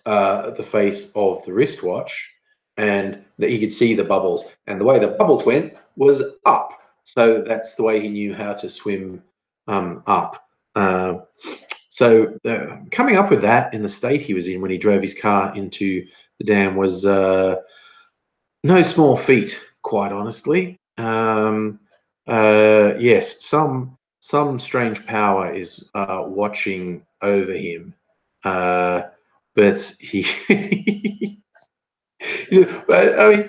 Speaker 1: the face of the wristwatch, and that he could see the bubbles. And the way the bubbles went was up. So that's the way he knew how to swim up. So coming up with that in the state he was in when he drove his car into the dam was no small feat, quite honestly. Yes, some strange power is watching over him, but he. I mean,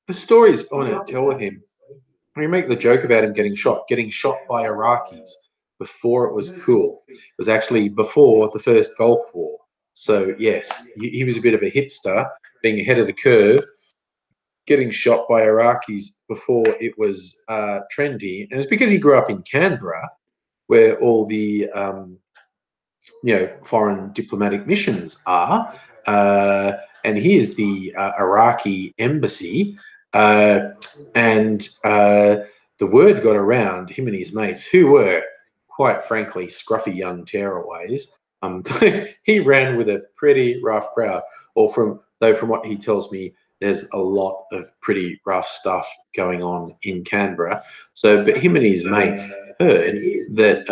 Speaker 1: the stories I want to tell with him. We make the joke about him getting shot by Iraqis before it was cool. It was actually before the first Gulf War. So yes, he was a bit of a hipster, being ahead of the curve, getting shot by Iraqis before it was trendy, and it's because he grew up in Canberra, where all the foreign diplomatic missions are, and here's the Iraqi embassy, and the word got around him and his mates, who were, quite frankly, scruffy young tearaways. He ran with a pretty rough crowd, or from what he tells me, there's a lot of pretty rough stuff going on in Canberra. So, but him and his mates heard that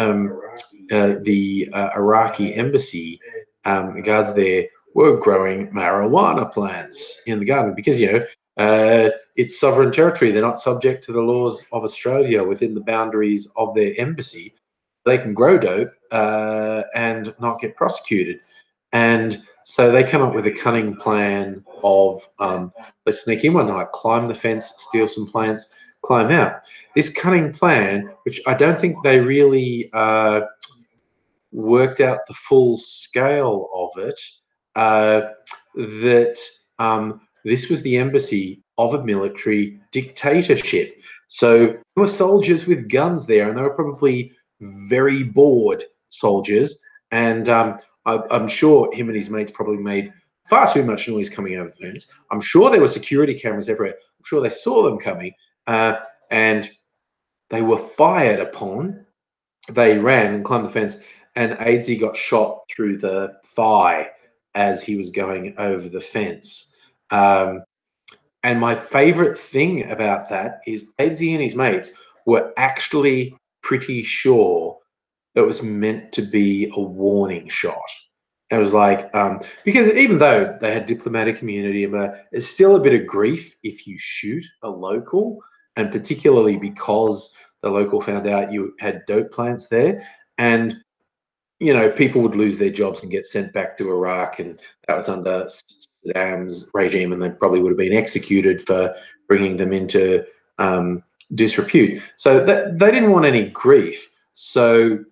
Speaker 1: the Iraqi embassy guys there were growing marijuana plants in the garden because it's sovereign territory. They're not subject to the laws of Australia within the boundaries of their embassy. They can grow dope and not get prosecuted. And so they come up with a cunning plan of let's sneak in one night, climb the fence, steal some plants, climb out. This cunning plan, which I don't think they really worked out the full scale of it, that this was the embassy of a military dictatorship. So there were soldiers with guns there, and they were probably very bored soldiers. And I'm sure him and his mates probably made far too much noise coming over the fence. I'm sure there were security cameras everywhere. I'm sure they saw them coming, and they were fired upon. They ran and climbed the fence, and Aidsy got shot through the thigh as he was going over the fence. And my favorite thing about that is Aidsy and his mates were actually pretty sure it was meant to be a warning shot. It was like, because even though they had diplomatic immunity, it's still a bit of grief if you shoot a local, and particularly because the local found out you had dope plants there, and people would lose their jobs and get sent back to Iraq, and that was under Saddam's regime, and they probably would have been executed for bringing them into disrepute. So they didn't want any grief. So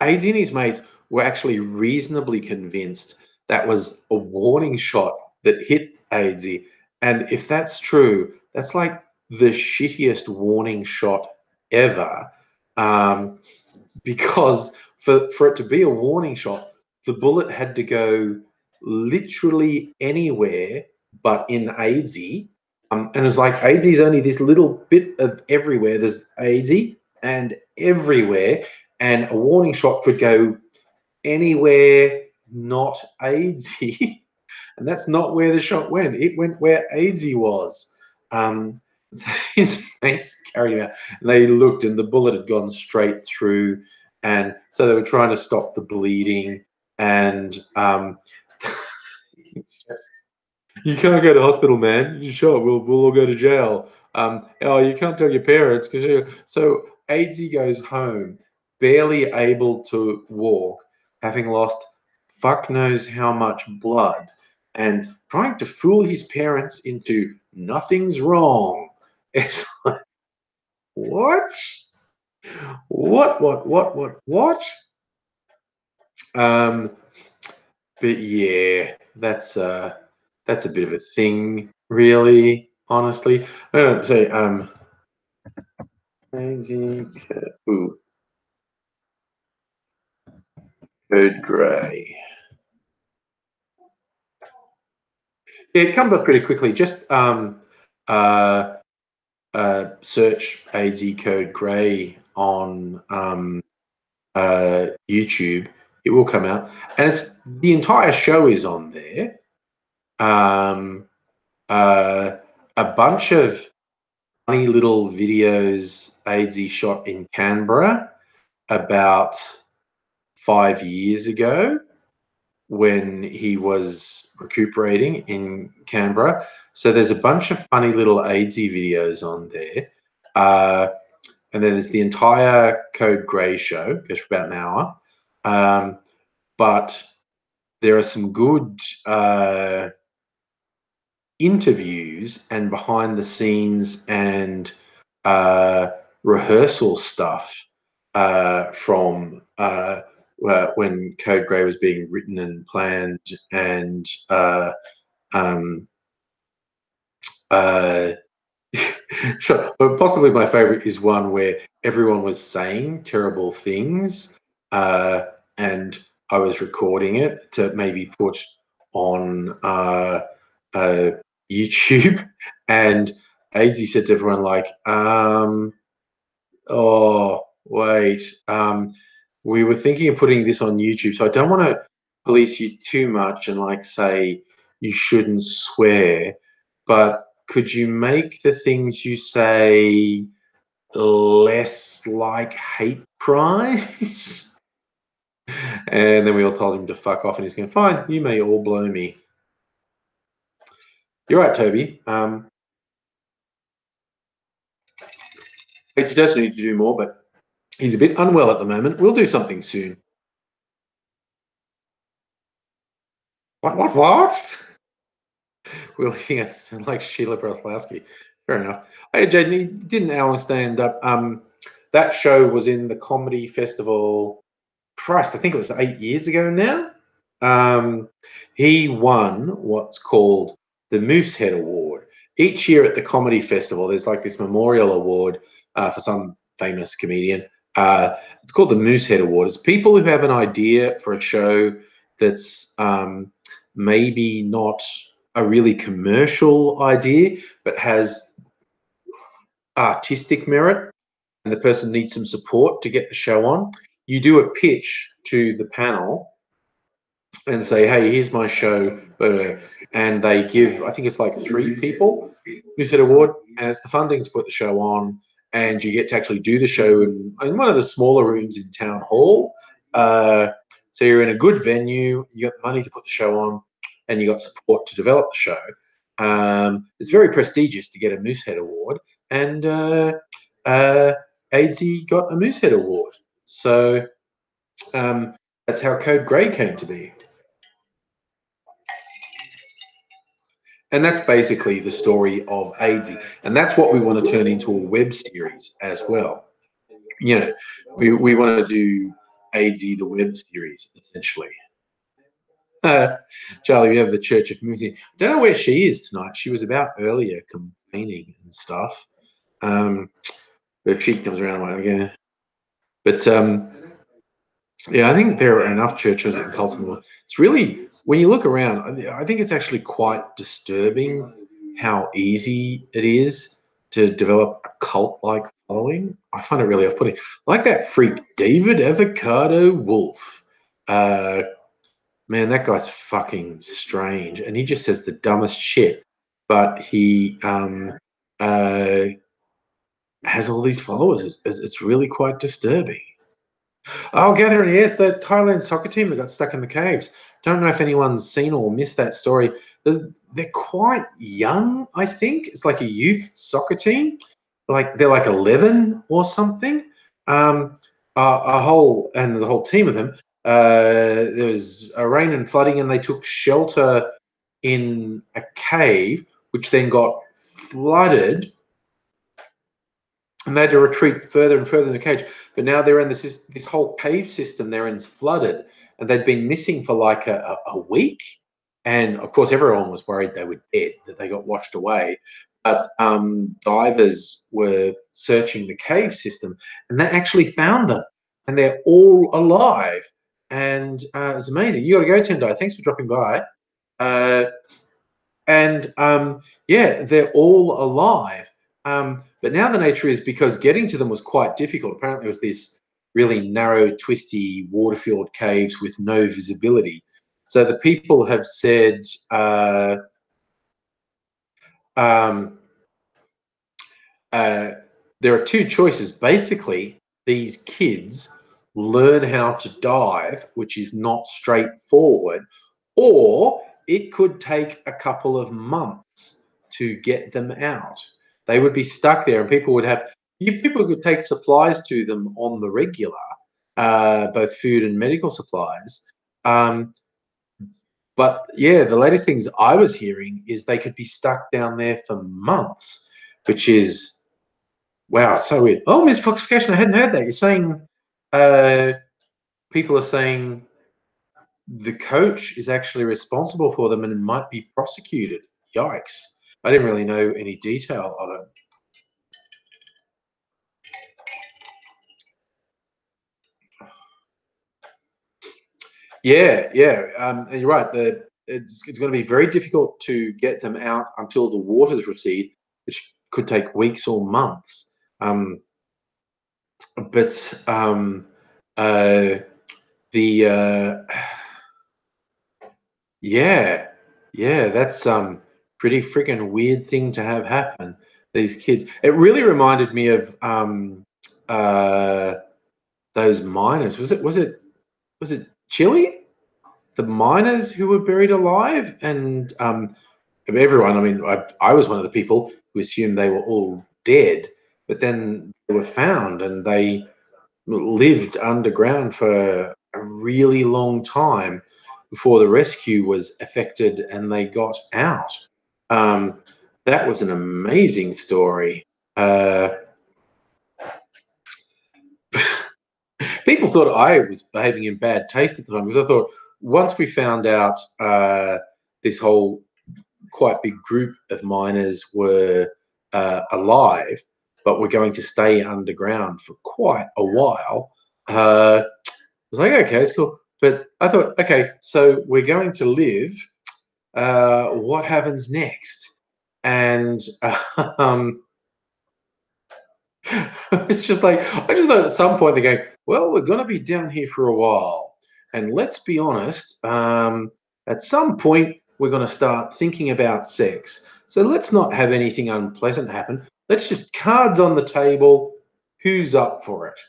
Speaker 1: Aids and his mates were actually reasonably convinced that was a warning shot that hit Aidsy. And if that's true, that's like the shittiest warning shot ever. Because for it to be a warning shot, the bullet had to go literally anywhere but in Aidsy. And it's like Aidsy's only this little bit of everywhere. There's Aidsy and everywhere. And a warning shot could go anywhere not Aidsy. And that's not where the shot went. It went where Aidsy was. So his mates carried him out, and they looked, and the bullet had gone straight through. And so they were trying to stop the bleeding. And just, you can't go to hospital, man. You're shot. We'll all go to jail. Oh, you can't tell your parents because so Aidsy goes home, barely able to walk, having lost fuck knows how much blood, and trying to fool his parents into nothing's wrong. It's like, what? What? Um, but yeah, that's a bit of a thing, really. Honestly, I don't say crazy. Ooh, code grey. Yeah, it comes up pretty quickly. Just search AZ code grey on YouTube, It will come out, and it's the entire show is on there. A bunch of funny little videos Aidsy shot in Canberra about 5 years ago when he was recuperating in Canberra. So there's a bunch of funny little Aidsy videos on there. And then there's the entire Code Grey show, goes for about an hour. But there are some good interviews and behind the scenes and rehearsal stuff from when Code Grey was being written and planned, and sure. But possibly my favorite is one where everyone was saying terrible things, and I was recording it to maybe put on YouTube. And Aidsy said to everyone, like, oh, wait, we were thinking of putting this on YouTube, so I don't want to police you too much and like say you shouldn't swear, but could you make the things you say less like hate crimes? And then we all told him to fuck off, and he's going, fine, you may all blow me. You're right, Toby. He does need to do more, but he's a bit unwell at the moment. We'll do something soon. What? We're looking at sound like Sheila Broslowski. Fair enough. Hey, Jaden, didn't Alan stand up? That show was in the comedy festival. Christ, I think it was 8 years ago now. He won what's called the Moosehead Award. Each year at the comedy festival, there's like this memorial award for some famous comedian. It's called the Moosehead Award. It's people who have an idea for a show that's maybe not a really commercial idea, but has artistic merit, and the person needs some support to get the show on. You do a pitch to the panel and say, hey, here's my show, and they give, I think it's like 3 people who said award, and it's the funding to put the show on, and you get to actually do the show in one of the smaller rooms in Town Hall. So you're in a good venue, you got the money to put the show on, and you got support to develop the show. It's very prestigious to get a Moosehead Award, and Aidsy got a Moosehead Award. So that's how Code Grey came to be. And that's basically the story of Aidsy. And that's what we want to turn into a web series as well. You know, we want to do Aidsy the web series, essentially. Charlie, we have the Church of Music. Don't know where she is tonight. She was about earlier complaining and stuff. But she comes around like, yeah. But yeah, I think there are enough churches and cults in the world. It's really, when you look around, I think it's actually quite disturbing how easy it is to develop a cult-like following. I find it really off-putting. Like that freak David Avocado Wolf. Man, that guy's fucking strange, and he just says the dumbest shit. But he has all these followers. It's really quite disturbing. Oh, Gathering, yes, the Thailand soccer team that got stuck in the caves. Don't know if anyone's seen or missed that story. They're quite young, I think. It's like a youth soccer team. Like they're like 11 or something. There's a whole team of them. There was a rain and flooding, and they took shelter in a cave, which then got flooded, and they had to retreat further and further in the cage. But now they're in this whole cave system they're in flooded, and they'd been missing for like a week. And of course, everyone was worried they were dead, that they got washed away. But divers were searching the cave system, and they actually found them, and they're all alive. And it's amazing. You got to go, Tendai. Thanks for dropping by. Yeah, they're all alive. But now the nature is, because getting to them was quite difficult. Apparently, it was this really narrow, twisty, water-filled caves with no visibility. So the people have said there are two choices. Basically, these kids learn how to dive, which is not straightforward, or it could take a couple of months to get them out. They would be stuck there, and people could take supplies to them on the regular, both food and medical supplies. But yeah, the latest things I was hearing is they could be stuck down there for months, which is, wow, so weird. Oh, misinformation, I hadn't heard that. You're saying people are saying the coach is actually responsible for them and might be prosecuted. Yikes. I didn't really know any detail of it. Yeah, yeah. And you're right. It's going to be very difficult to get them out until the waters recede, which could take weeks or months. But the yeah, that's pretty freaking weird thing to have happen. These kids. It really reminded me of uh those miners. Was it Chile? The miners who were buried alive, and everyone. I mean, I was one of the people who assumed they were all dead, but then they were found, and they lived underground for a really long time before the rescue was effected and they got out. Um, that was an amazing story. People thought I was behaving in bad taste at the time, because I thought once we found out this whole quite big group of miners were alive, but were going to stay underground for quite a while, I was like, okay, it's cool. But I thought, okay, so we're going to live. What happens next? And it's just like, I just thought at some point they're going, well, we're going to be down here for a while. And let's be honest, at some point, we're going to start thinking about sex. So let's not have anything unpleasant happen. Let's just cards on the table. Who's up for it?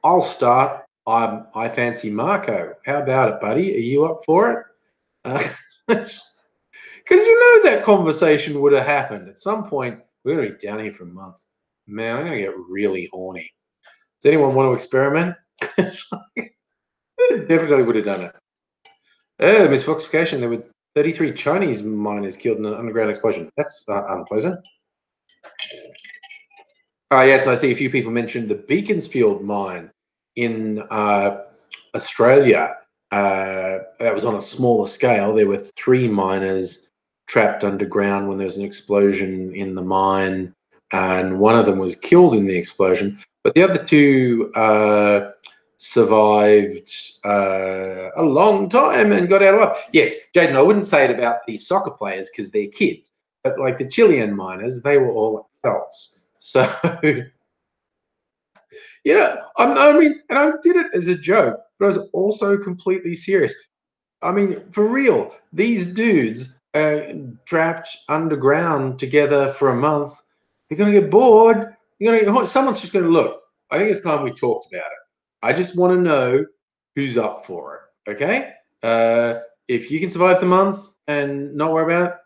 Speaker 1: I'll start. I fancy Marco. How about it, buddy? Are you up for it? Because you know that conversation would have happened at some point. We're going to be down here for a month. Man, I'm going to get really horny. Does anyone want to experiment? Definitely would have done it. Oh, misfoxification. There were 33 Chinese miners killed in an underground explosion. That's unpleasant. Yes, I see a few people mentioned the Beaconsfield mine in Australia. That was on a smaller scale. There were 3 miners trapped underground when there was an explosion in the mine, and one of them was killed in the explosion. But the other 2 survived a long time and got out alive. Yes, Jaden, I wouldn't say it about the soccer players because they're kids, but like the Chilean miners, they were all adults. So, I mean, and I did it as a joke, but I was also completely serious. I mean, for real, these dudes are trapped underground together for a month. They're going to get bored. Someone's just going to look. I think it's time we talked about it. I just want to know who's up for it. Okay? If you can survive the month and not worry about it,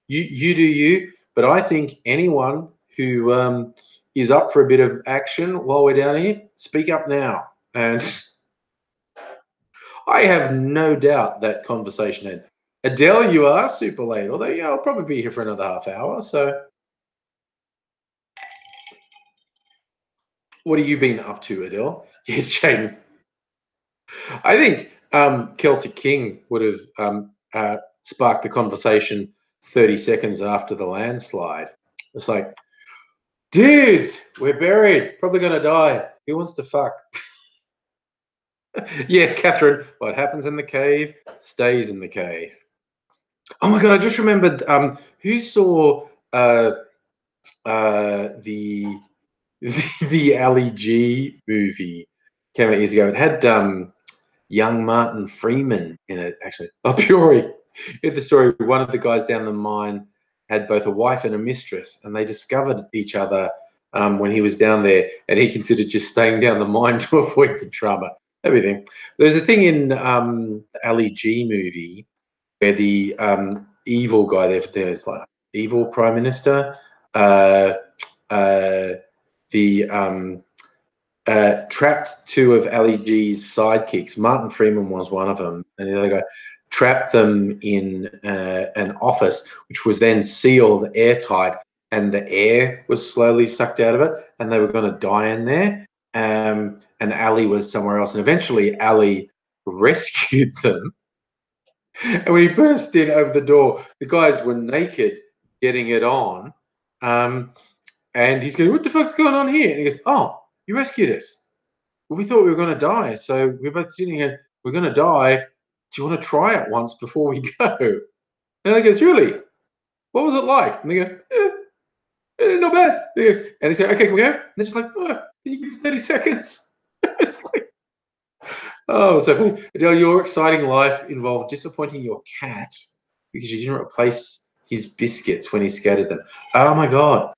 Speaker 1: you do you. But I think anyone who is up for a bit of action while we're down here, speak up now. And I have no doubt that conversation had. Adele, you are super late, although I'll probably be here for another half hour. So, what have you been up to, Adele? Yes, Jaden. I think Celtic King would have sparked the conversation 30 seconds after the landslide. It's like, dudes, we're buried, probably going to die. Who wants to fuck? Yes, Catherine, what happens in the cave stays in the cave. Oh my God, I just remembered who saw the the Ali G movie came out years ago. It had young Martin Freeman in it, actually. Oh, Puri. Here's the story. One of the guys down the mine had both a wife and a mistress, and they discovered each other when he was down there, and he considered just staying down the mine to avoid the drama. Everything. There's a thing in the Ali G movie where the evil guy there's like evil prime minister, trapped two of Ali G's sidekicks. Martin Freeman was one of them, and the other guy trapped them in an office, which was then sealed airtight, and the air was slowly sucked out of it, and they were going to die in there. And Ali was somewhere else, and eventually Ali rescued them. And when he burst in over the door, the guys were naked, getting it on. And he's going, "What the fuck's going on here?" And he goes, "Oh, you rescued us. Well, we thought we were going to die. So we're both sitting here. We're going to die. Do you want to try it once before we go?" And he goes, "Really? What was it like?" And they go, "Not bad." And he's like, "Okay, can we go?" And they're just like, "Oh, can you give us 30 seconds?" It's like, oh, so funny. Adele, your exciting life involved disappointing your cat because you didn't replace his biscuits when he scattered them. Oh my God.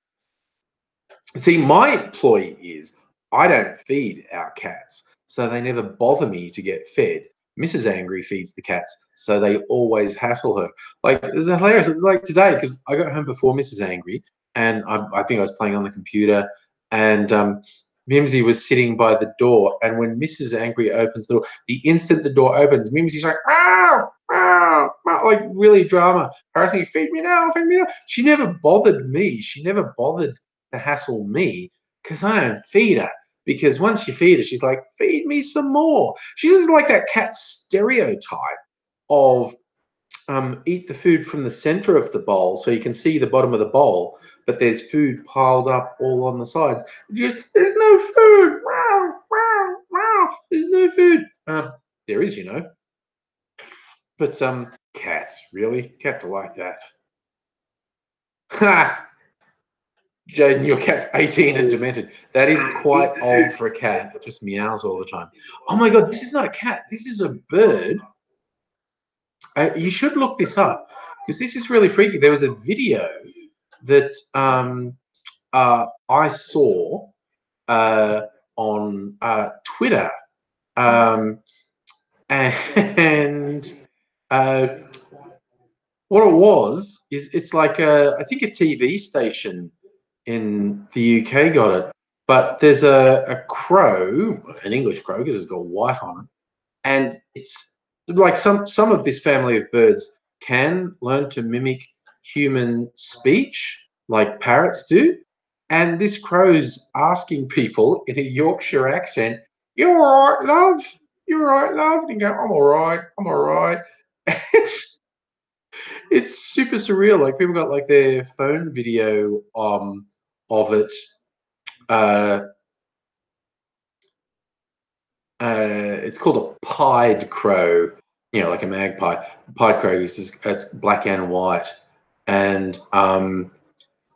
Speaker 1: See, my ploy is I don't feed our cats, so they never bother me to get fed. Mrs. Angry feeds the cats, so they always hassle her. Like, it's hilarious. Like today, because I got home before Mrs. Angry, and I think I was playing on the computer, and Mimsy was sitting by the door, and when Mrs. Angry opens the door, the instant the door opens, Mimsy's like, "Ow, ow, ow," like really drama, harassing, "Feed me now, feed me now." She never bothered me. She never bothered to hassle me because I don't feed her. Because once you feed her, she's like, "Feed me some more." She's just like that cat stereotype of eat the food from the center of the bowl so you can see the bottom of the bowl, but there's food piled up all on the sides. And she goes, "There's no food. Wow, wow, wow. There's no food." There is, you know. But cats, really? Cats are like that. Ha! Jaden, your cat's 18 and demented. That is quite old for a cat. It just meows all the time. Oh my God, this is not a cat. This is a bird. You should look this up because this is really freaky. There was a video that I saw on Twitter. And what it was is it's like I think a TV station in the UK got it, but there's a crow, an English crow, because it's got white on it, and it's like some of this family of birds can learn to mimic human speech, like parrots do, and this crow's asking people in a Yorkshire accent, "You all right, love? You all right, love?" And you go, "I'm all right. I'm all right." It's super surreal. Like people got like their phone video of it. Uh, it's called a pied crow. You know, like a magpie. Pied crow is just, it's black and white, and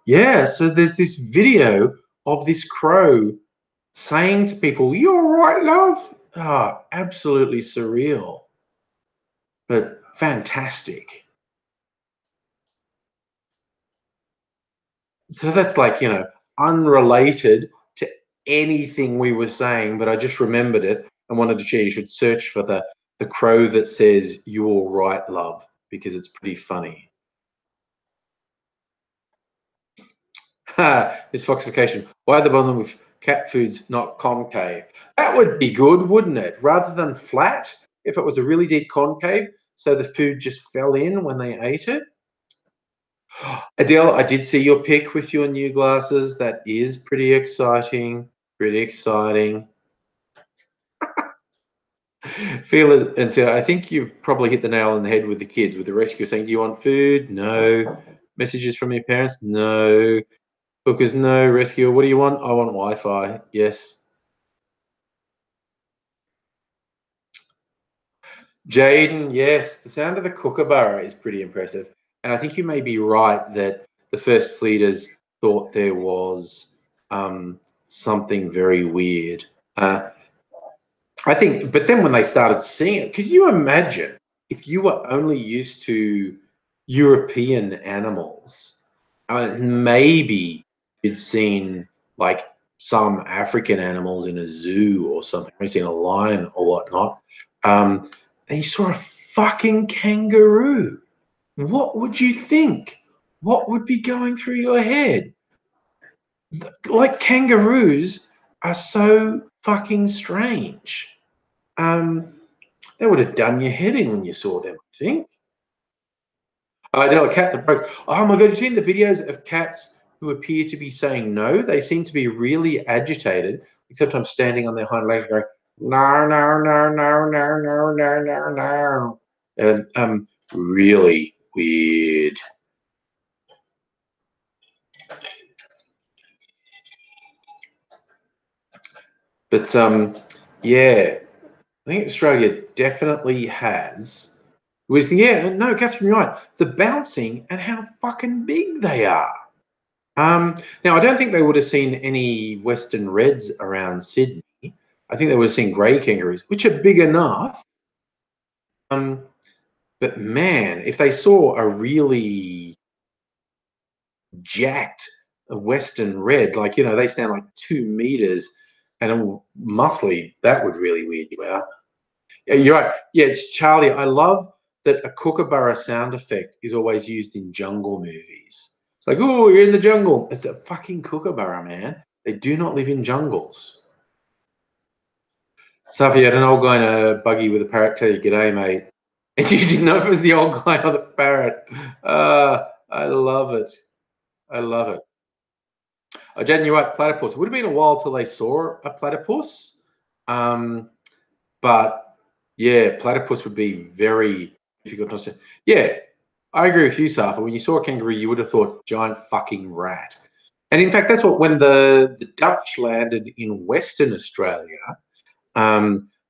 Speaker 1: yeah. So there's this video of this crow saying to people, "You're all right, love." Ah, absolutely surreal, but fantastic. So that's like, you know, unrelated to anything we were saying, but I just remembered it and wanted to share. You should search for the crow that says "You're all right, love," because it's pretty funny. Ha! This foxification. Why the bottom with cat food's not concave? That would be good, wouldn't it? Rather than flat, if it was a really deep concave, so the food just fell in when they ate it. Adele, I did see your pic with your new glasses. That is pretty exciting. Pretty exciting. Feel it and so I think you've probably hit the nail on the head with the kids, with the rescue saying, "Do you want food?" No. Messages from your parents? No. Hookers? No. Rescue? What do you want? I want Wi-Fi. Yes. Jaden, yes. The sound of the kookaburra is pretty impressive. And I think you may be right that the first fleeters thought there was something very weird. I think, but then when they started seeing it, could you imagine if you were only used to European animals, maybe you'd seen like some African animals in a zoo or something, maybe seen a lion or whatnot, and you saw a fucking kangaroo. What would you think? What would be going through your head? Like, kangaroos are so fucking strange. Um, That would have done your head in when you saw them, I think. I know a cat that broke. Oh my God, you've seen the videos of cats who appear to be saying no? They seem to be really agitated, except I'm standing on their hind legs going, no, no, no, no, no, no, no, no, no. And really weird. But yeah, I think Australia definitely has. Yeah, no, Catherine, you're right. The bouncing and how fucking big they are. Now, I don't think they would have seen any Western Reds around Sydney. I think they would have seen grey kangaroos, which are big enough. But man, if they saw a really jacked Western Red, like, they stand like 2 meters and all muscly, that would really weird you out. Yeah, you're right. Yeah, it's Charlie. I love that a kookaburra sound effect is always used in jungle movies. It's like, oh, you're in the jungle. It's a fucking kookaburra, man. They do not live in jungles. Safi had an old guy in a buggy with a parrot tell you, g'day, mate. And you didn't know if it was the old guy or the parrot. I love it. I love it. Oh, Jen, you're right, platypus. It would have been a while till they saw a platypus. But yeah, platypus would be very difficult to see. Yeah, I agree with you, Safa. When you saw a kangaroo, you would have thought giant fucking rat. And in fact, that's what when the Dutch landed in Western Australia,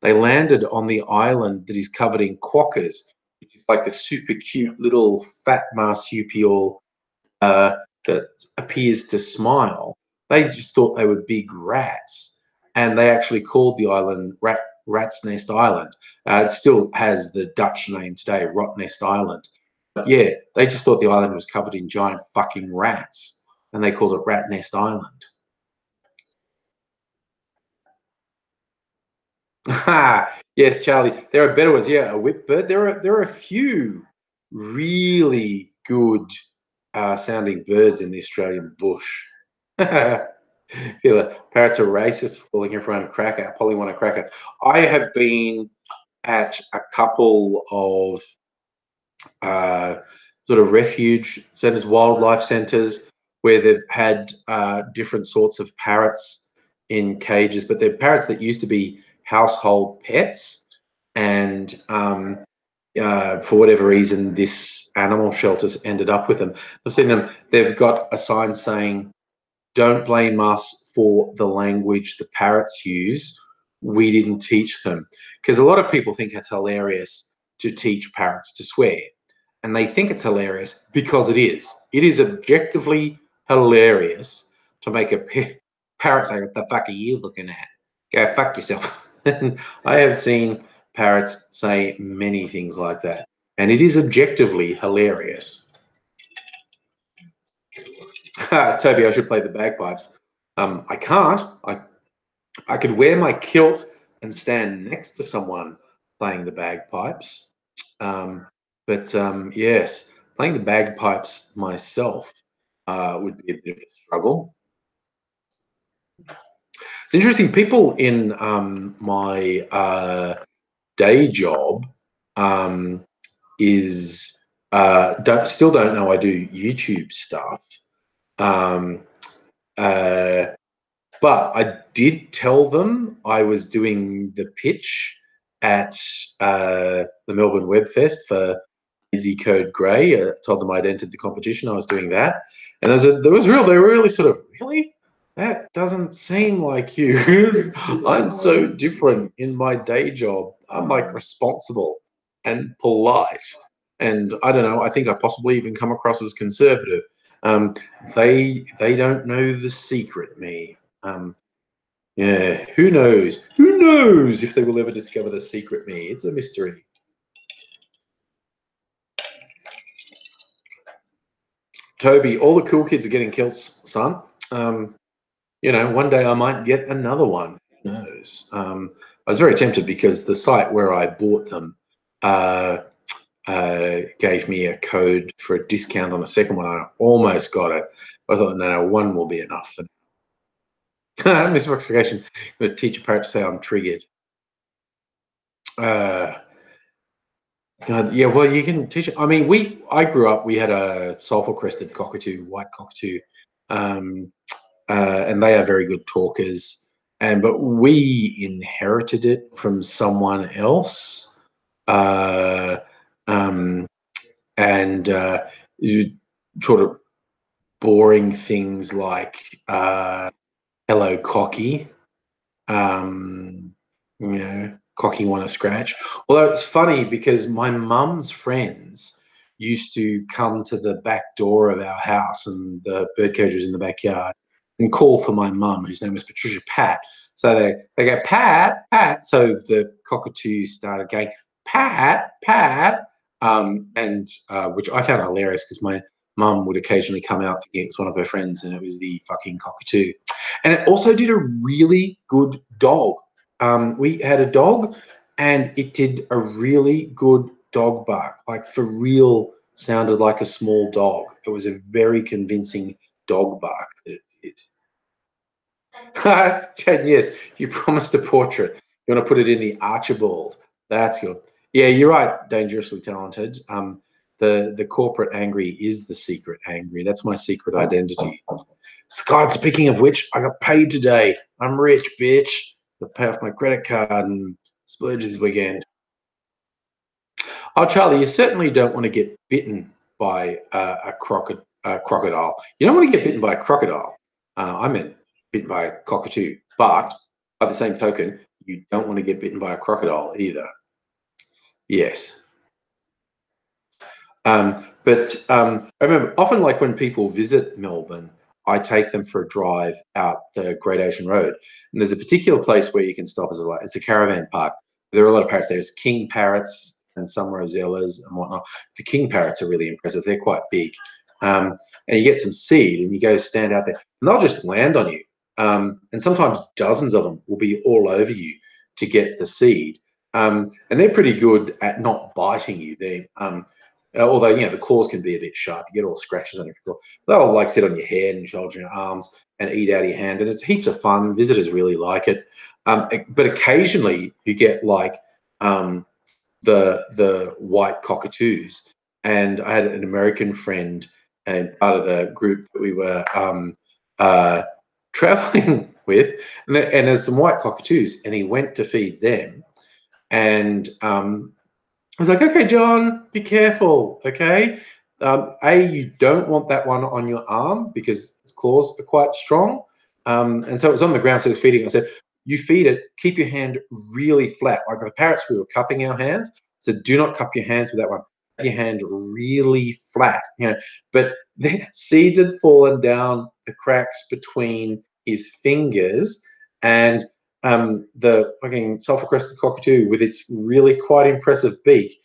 Speaker 1: they landed on the island that is covered in quokkas, which is like the super cute little fat marsupial that appears to smile. They just thought they were big rats, and they actually called the island Rat's Nest Island. It still has the Dutch name today, Rot Nest Island. But yeah, they just thought the island was covered in giant fucking rats, and they called it Rat Nest Island. Yes, Charlie. There are better ones. Yeah, a whip bird. There are a few really good sounding birds in the Australian bush. Feel it. Parrots are racist for calling everyone a cracker. Polly want a cracker. I have been at a couple of uh, sort of refuge centres, wildlife centres, where they've had different sorts of parrots in cages, but they're parrots that used to be household pets, and for whatever reason, this animal shelter's ended up with them. I've seen them. They've got a sign saying, "Don't blame us for the language the parrots use. We didn't teach them." Because a lot of people think it's hilarious to teach parrots to swear, and they think it's hilarious because it is. It is objectively hilarious to make a parrot say, "What the fuck are you looking at? Go fuck yourself." And I have seen parrots say many things like that, and it is objectively hilarious. Toby, I should play the bagpipes. I can't. I could wear my kilt and stand next to someone playing the bagpipes. But yes, playing the bagpipes myself would be a bit of a struggle. It's interesting. People in my day job is still don't know I do YouTube stuff. Um, uh, But I did tell them I was doing the pitch at the Melbourne Web Fest for Easy Code Grey. I told them I'd entered the competition. I was doing that, and they were really sort of, really? That doesn't seem like you. I'm so different in my day job. I'm like responsible and polite, and I don't know. I think I possibly even come across as conservative. Um, they don't know the secret me. Um, Yeah, who knows? Who knows if they will ever discover the secret me? It's a mystery. Toby, all the cool kids are getting killed, son. You know, one day I might get another one. Who knows? I was very tempted because the site where I bought them gave me a code for a discount on a second one. I almost got it. I thought, no, one will be enough. Misclassification. I'm going to teach a parrot to say I'm triggered. Yeah, well, you can teach it. I mean, I grew up, we had a sulfur-crested cockatoo, white cockatoo, and they are very good talkers. But we inherited it from someone else, and you sort of boring things like "Hello, cocky." You know, cocky want to scratch. Although it's funny because my mum's friends used to come to the back door of our house, and the birdcage was in the backyard, and call for my mum, whose name was Patricia Pat. So they go, Pat, Pat. So the cockatoos started going, Pat, Pat, and which I found hilarious because my mum would occasionally come out thinking it was one of her friends, and it was the fucking cockatoo. And it also did a really good dog. We had a dog, and it did a really good dog bark, like for real, sounded like a small dog. It was a very convincing dog bark that it did. Chad, yes, you promised a portrait. You want to put it in the Archibald. That's good. Yeah, you're right. Dangerously talented. The corporate angry is the secret angry. That's my secret identity. Scott, speaking of which, I got paid today. I'm rich, bitch. I pay off my credit card and splurge this weekend. Oh, Charlie, you certainly don't want to get bitten by a crocodile. You don't want to get bitten by a crocodile. I meant bitten by a cockatoo. But by the same token, you don't want to get bitten by a crocodile either. Yes. I remember often, like when people visit Melbourne, I take them for a drive out the Great Ocean Road, and there's a particular place where you can stop as it's a caravan park. There are a lot of parrots. There's king parrots and some rosellas and whatnot. The king parrots are really impressive. They're quite big, and you get some seed, and you go stand out there, and they'll just land on you. And sometimes dozens of them will be all over you to get the seed. And they're pretty good at not biting you. Although, you know, the claws can be a bit sharp. You get all scratches on your claw. They'll like sit on your head and shoulder and arms and eat out of your hand. And it's heaps of fun. Visitors really like it. But occasionally you get like the white cockatoos. And I had an American friend and part of the group that we were traveling with. And there's some white cockatoos. And he went to feed them. And I was like, okay, John, be careful, okay? You don't want that one on your arm because its claws are quite strong. And so it was on the ground, so it was feeding. I said, you feed it, keep your hand really flat. Like the parrots, we were cupping our hands. So do not cup your hands with that one. Have your hand really flat, you know. But the seeds had fallen down the cracks between his fingers, and the fucking sulfur-crested cockatoo with its really quite impressive beak,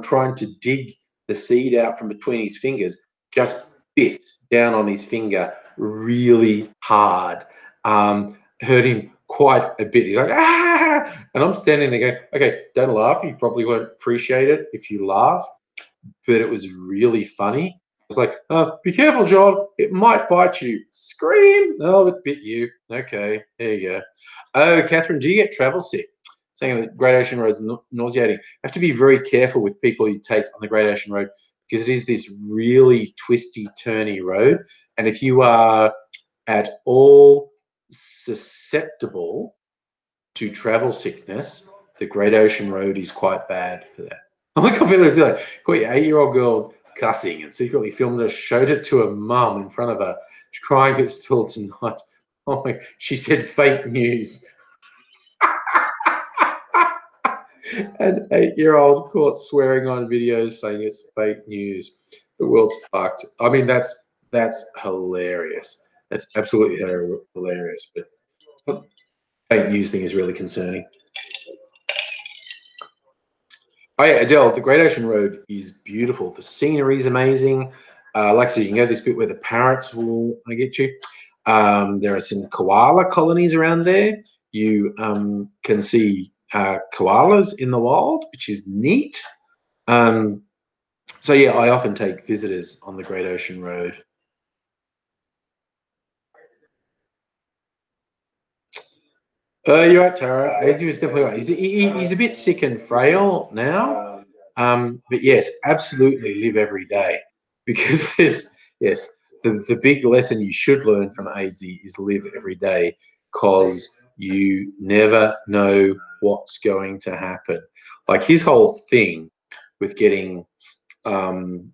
Speaker 1: trying to dig the seed out from between his fingers, just bit down on his finger really hard. Hurt him quite a bit. He's like, ah! And I'm standing there going, okay, don't laugh. You probably won't appreciate it if you laugh, but it was really funny. I was like, be careful, John. It might bite you. Scream. No, it bit you. Okay, there you go. Oh, Catherine, do you get travel sick? Saying that Great Ocean Road is nauseating. You have to be very careful with people you take on the Great Ocean Road because it is this really twisty, turny road. And if you are at all susceptible to travel sickness, the Great Ocean Road is quite bad for that. Oh my God, Felix, like, caught your 8-year-old girl cussing and secretly filmed it, showed it to her mum in front of her. She's crying, but still tonight. Oh my, she said fake news. An 8-year-old caught swearing on videos saying it's fake news. The world's fucked. I mean, that's hilarious. That's absolutely hilarious. But fake news thing is really concerning. Oh yeah, Adele, the Great Ocean Road is beautiful. The scenery is amazing. Like I said, you can go to this bit where the parrots will get you. There are some koala colonies around there. You can see koalas in the wild, which is neat. So yeah, I often take visitors on the Great Ocean Road. You're right, Tara. Adrian's definitely right. He's a bit sick and frail now. But yes, absolutely live every day, because the big lesson you should learn from AIDSy is live every day, because you never know what's going to happen. Like his whole thing with getting a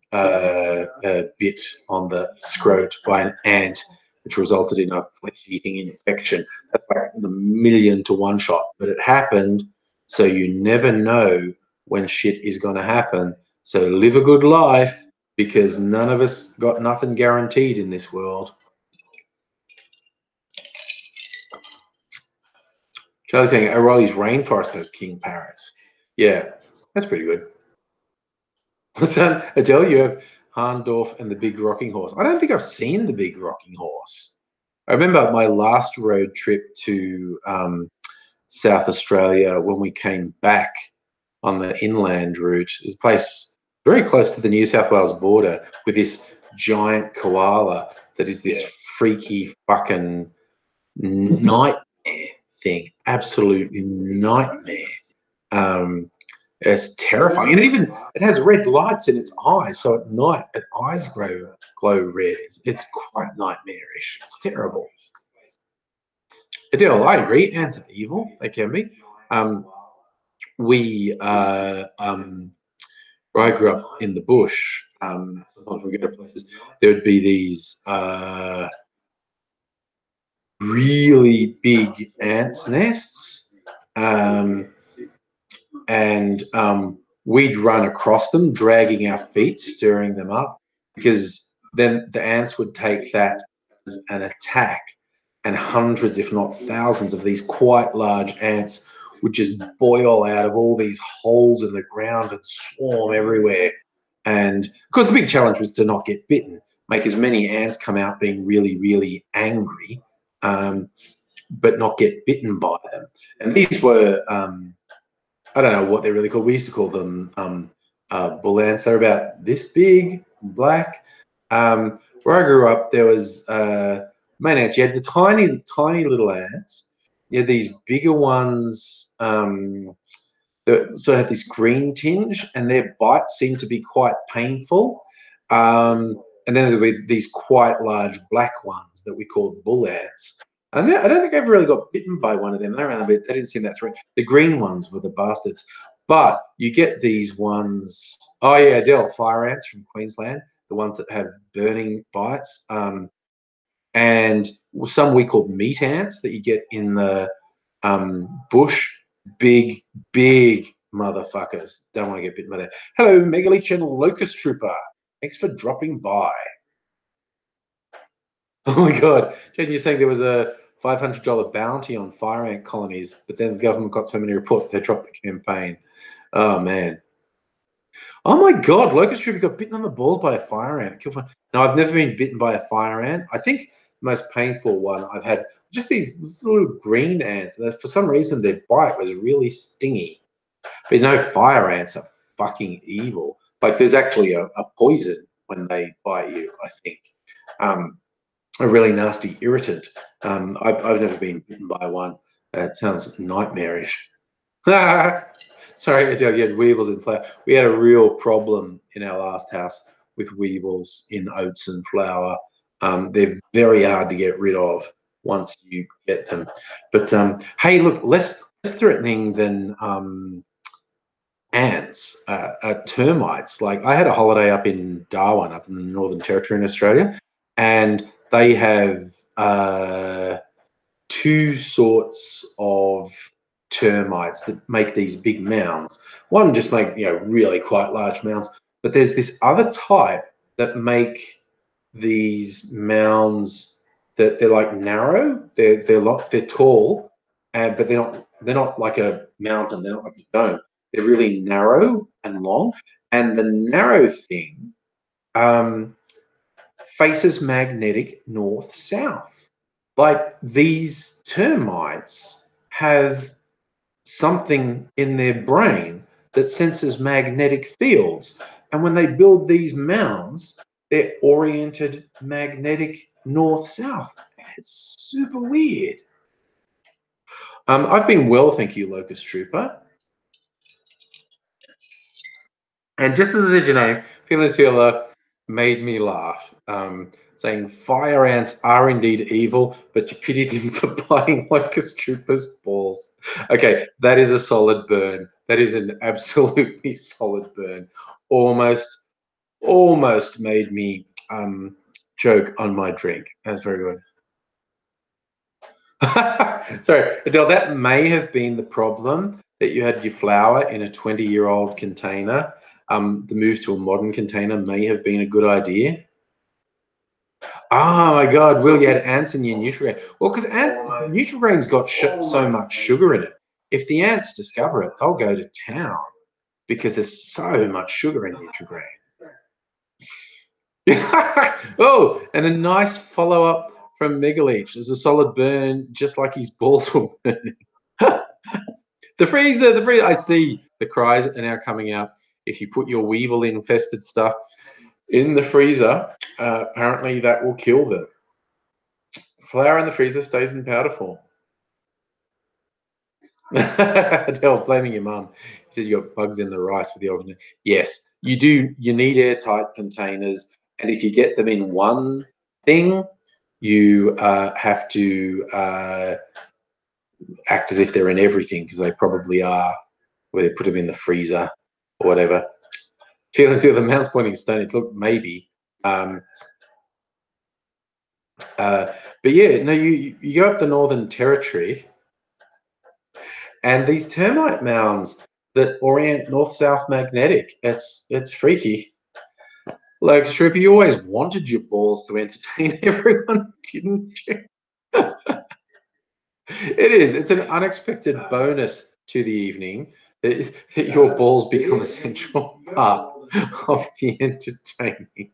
Speaker 1: bit on the scrot by an ant, which resulted in a flesh-eating infection. That's like the 1,000,000 to 1 shot, but it happened. So you never know when shit is going to happen. So live a good life, because none of us got nothing guaranteed in this world. Charlie's saying O'Reilly's rainforest has king parrots. Yeah, that's pretty good. So, Adele, you have Harndorf and the Big Rocking Horse. I don't think I've seen the Big Rocking Horse. I remember my last road trip to South Australia, when we came back on the inland route. There's a place very close to the New South Wales border with this giant koala that is this freaky fucking nightmare thing. Absolute nightmare. It's terrifying, and it has red lights in its eyes, so at night its eyes glow red. It's quite nightmarish. It's terrible. Adele, I agree. Ants are evil. They can be. Where I grew up in the bush, sometimes we go to places, there would be these really big ants' nests. And we'd run across them, dragging our feet, stirring them up, because then the ants would take that as an attack, and hundreds, if not thousands, of these quite large ants would just boil out of all these holes in the ground and swarm everywhere. And of course, the big challenge was to not get bitten, make as many ants come out being really, really angry, but not get bitten by them. And these were I don't know what they're really called. We used to call them bull ants. They're about this big, black. Where I grew up, there was main ants. You had the tiny, tiny little ants. You had these bigger ones that sort of had this green tinge, and their bites seemed to be quite painful. And then there were these quite large black ones that we called bull ants. And I don't think I ever really got bitten by one of them. They ran a bit. They didn't seem that threatening. The green ones were the bastards. But you get these ones. Oh yeah, Adele, fire ants from Queensland, the ones that have burning bites. And some we call meat ants that you get in the bush. Big, big motherfuckers. Don't want to get bitten by that. Hello, Megaleech and Locust Trooper. Thanks for dropping by. Oh my God, Jen, you're saying there was a $500 bounty on fire ant colonies, but then the government got so many reports they dropped the campaign. Oh man. Oh my God, Locust Trooper got bitten on the balls by a fire ant. No, I've never been bitten by a fire ant. I think the most painful one I've had, just these little green ants. For some reason, their bite was really stingy. But no, fire ants are fucking evil. Like there's actually a poison when they bite you, I think. A really nasty irritant. I've never been bitten by one. It sounds nightmarish. Sorry, Adele, you had weevils in flour. We had a real problem in our last house with weevils in oats and flour. They're very hard to get rid of once you get them. But hey, look, less threatening than ants, termites. Like I had a holiday up in Darwin, up in the Northern Territory in Australia, and they have two sorts of termites that make these big mounds. One just make really quite large mounds, but there's this other type that make these mounds that they're like narrow. They're tall, but they're not like a mountain. They're not like a dome. They're really narrow and long, and the narrow thing faces magnetic north-south. Like these termites have something in their brain that senses magnetic fields. And when they build these mounds, they're oriented magnetic north-south. It's super weird. I've been well, thank you, Locust Trooper. And just as a name, Phyllis made me laugh, saying fire ants are indeed evil, but you pitied him for buying Locust Trooper's balls. Okay, that is a solid burn. That is an absolutely solid burn. Almost made me choke on my drink. That's very good. Sorry, Adele, that may have been the problem, that you had your flour in a 20-year-old container. The move to a modern container may have been a good idea. Oh my God, Will, you had ants in your Nutrigrain. Well, because Nutrigrain's got so much sugar in it. If the ants discover it, they'll go to town because there's so much sugar in Nutrigrain. Oh, and a nice follow-up from Megaleech. There's a solid burn, just like his balls were burning. The freezer, I see the cries are now coming out. If you put your weevil-infested stuff in the freezer, apparently that will kill them. Flour in the freezer stays in powder form. Adele, blaming your mum. You said you got bugs in the rice with the oven. Yes, you do. You need airtight containers. And if you get them in one thing, you have to act as if they're in everything, because they probably are, where they put them in the freezer or whatever. Feeling the mouse pointing stone. Look, maybe. But yeah, no, you go up the Northern Territory, and these termite mounds that orient north-south magnetic. It's freaky. Like, Stripper, you always wanted your balls to entertain everyone, didn't you? It is. It's an unexpected bonus to the evening that your balls become a central part of the entertaining.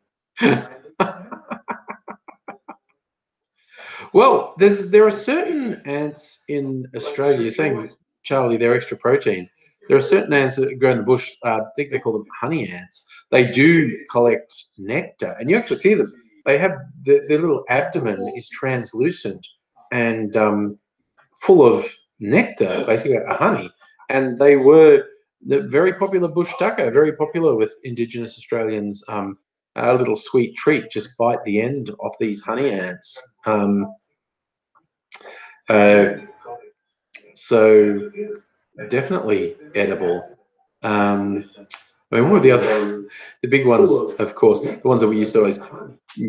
Speaker 1: Well, there are certain ants in Australia. You're saying, Charlie, they're extra protein. There are certain ants that grow in the bush. I think they call them honey ants. They do collect nectar, and you actually see them. They have their little abdomen is translucent and full of nectar, basically a honey. And they were the very popular bush tucker, very popular with Indigenous Australians. A little sweet treat, just bite the end of these honey ants. So definitely edible. I mean, what were the big ones, of course, the ones that we used to always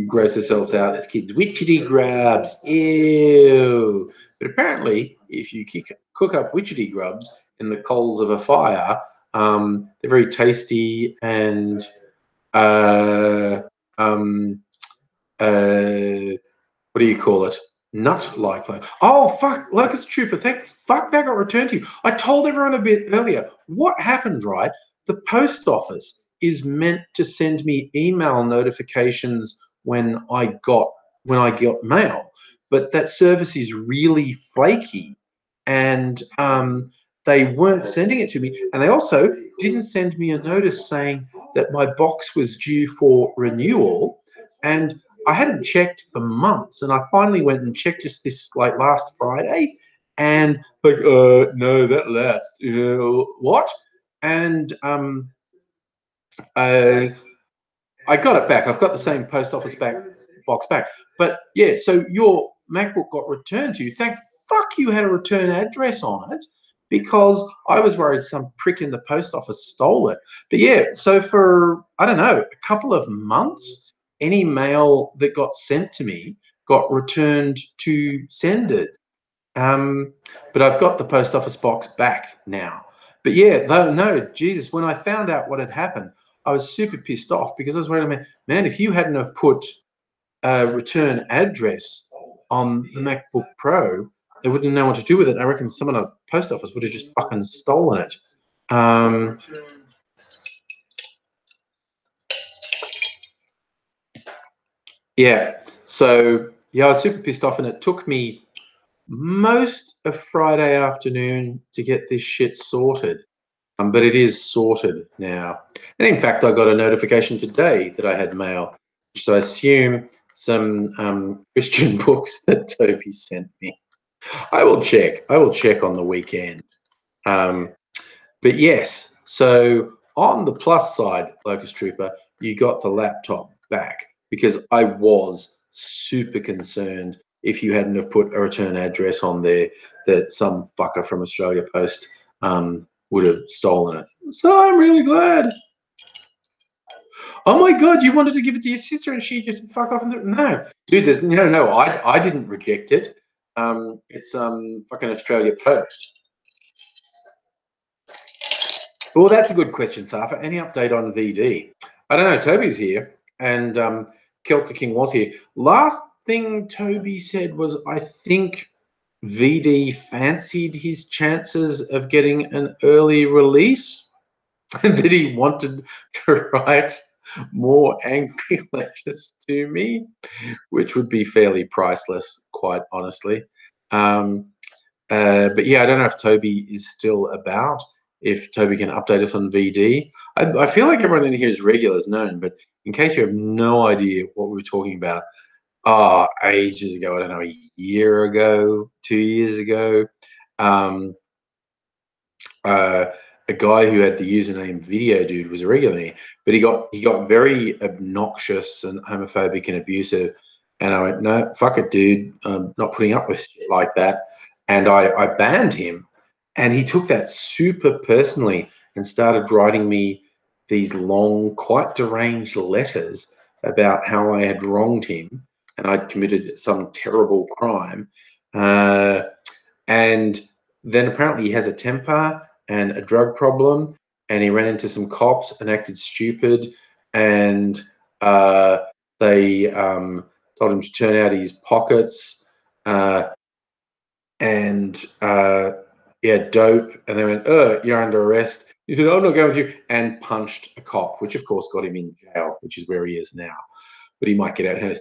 Speaker 1: gross ourselves out as kids? Witchetty grubs, ew. But apparently, if you cook up witchetty grubs in the coals of a fire, they're very tasty and what do you call it? Nut-like. Oh, fuck, Locust Trooper, fuck, that got returned to you. I told everyone a bit earlier. What happened, right? The post office is meant to send me email notifications when I got mail, but that service is really flaky, and they weren't sending it to me. And they also didn't send me a notice saying that my box was due for renewal, and I hadn't checked for months, and I finally went and checked just this last Friday, and no, that lapsed. What? And I got it back. I've got the same post office box back. But yeah, so your MacBook got returned to you. Thank fuck you had a return address on it, because I was worried some prick in the post office stole it. But yeah, so for, I don't know, a couple of months, any mail that got sent to me got returned to sender. But I've got the post office box back now. But yeah, no, Jesus, when I found out what had happened, I was super pissed off, because I was worried, man, if you hadn't have put a return address on the MacBook Pro, they wouldn't know what to do with it. I reckon someone at the post office would have just fucking stolen it. Yeah. So yeah, I was super pissed off, and it took me most of Friday afternoon to get this shit sorted. But it is sorted now. And in fact, I got a notification today that I had mail. So I assume some Christian books that Toby sent me. I will check. I will check on the weekend. But yes, so on the plus side, Locust Trooper, you got the laptop back, because I was super concerned if you hadn't have put a return address on there that some fucker from Australia Post would have stolen it. So I'm really glad. Oh my God, you wanted to give it to your sister and she just fuck off and no, dude. There's no. I didn't reject it. It's fucking Australia Post. Well, that's a good question, Safa. Any update on VD? I don't know. Toby's here, and Celtic King was here. Last thing Toby said was, I think VD fancied his chances of getting an early release, and that he wanted to write more angry letters to me, which would be fairly priceless, quite honestly. But yeah, I don't know if Toby is still about. If Toby can update us on VD. I feel like everyone in here is regulars known, but in case you have no idea what we were talking about, ages ago, I don't know, a year ago, 2 years ago, a guy who had the username Video Dude was a regular here, but he got very obnoxious and homophobic and abusive, and I went, no, fuck it, dude, I'm not putting up with shit like that, and I banned him, and he took that super personally and started writing me these long, quite deranged letters about how I had wronged him and I'd committed some terrible crime, and then apparently he has a temper and a drug problem, and he ran into some cops and acted stupid, and they told him to turn out his pockets, and dope, and they went, you're under arrest. He said, I'm not going with you, and punched a cop, which of course got him in jail, which is where he is now, but he might get out. Who knows?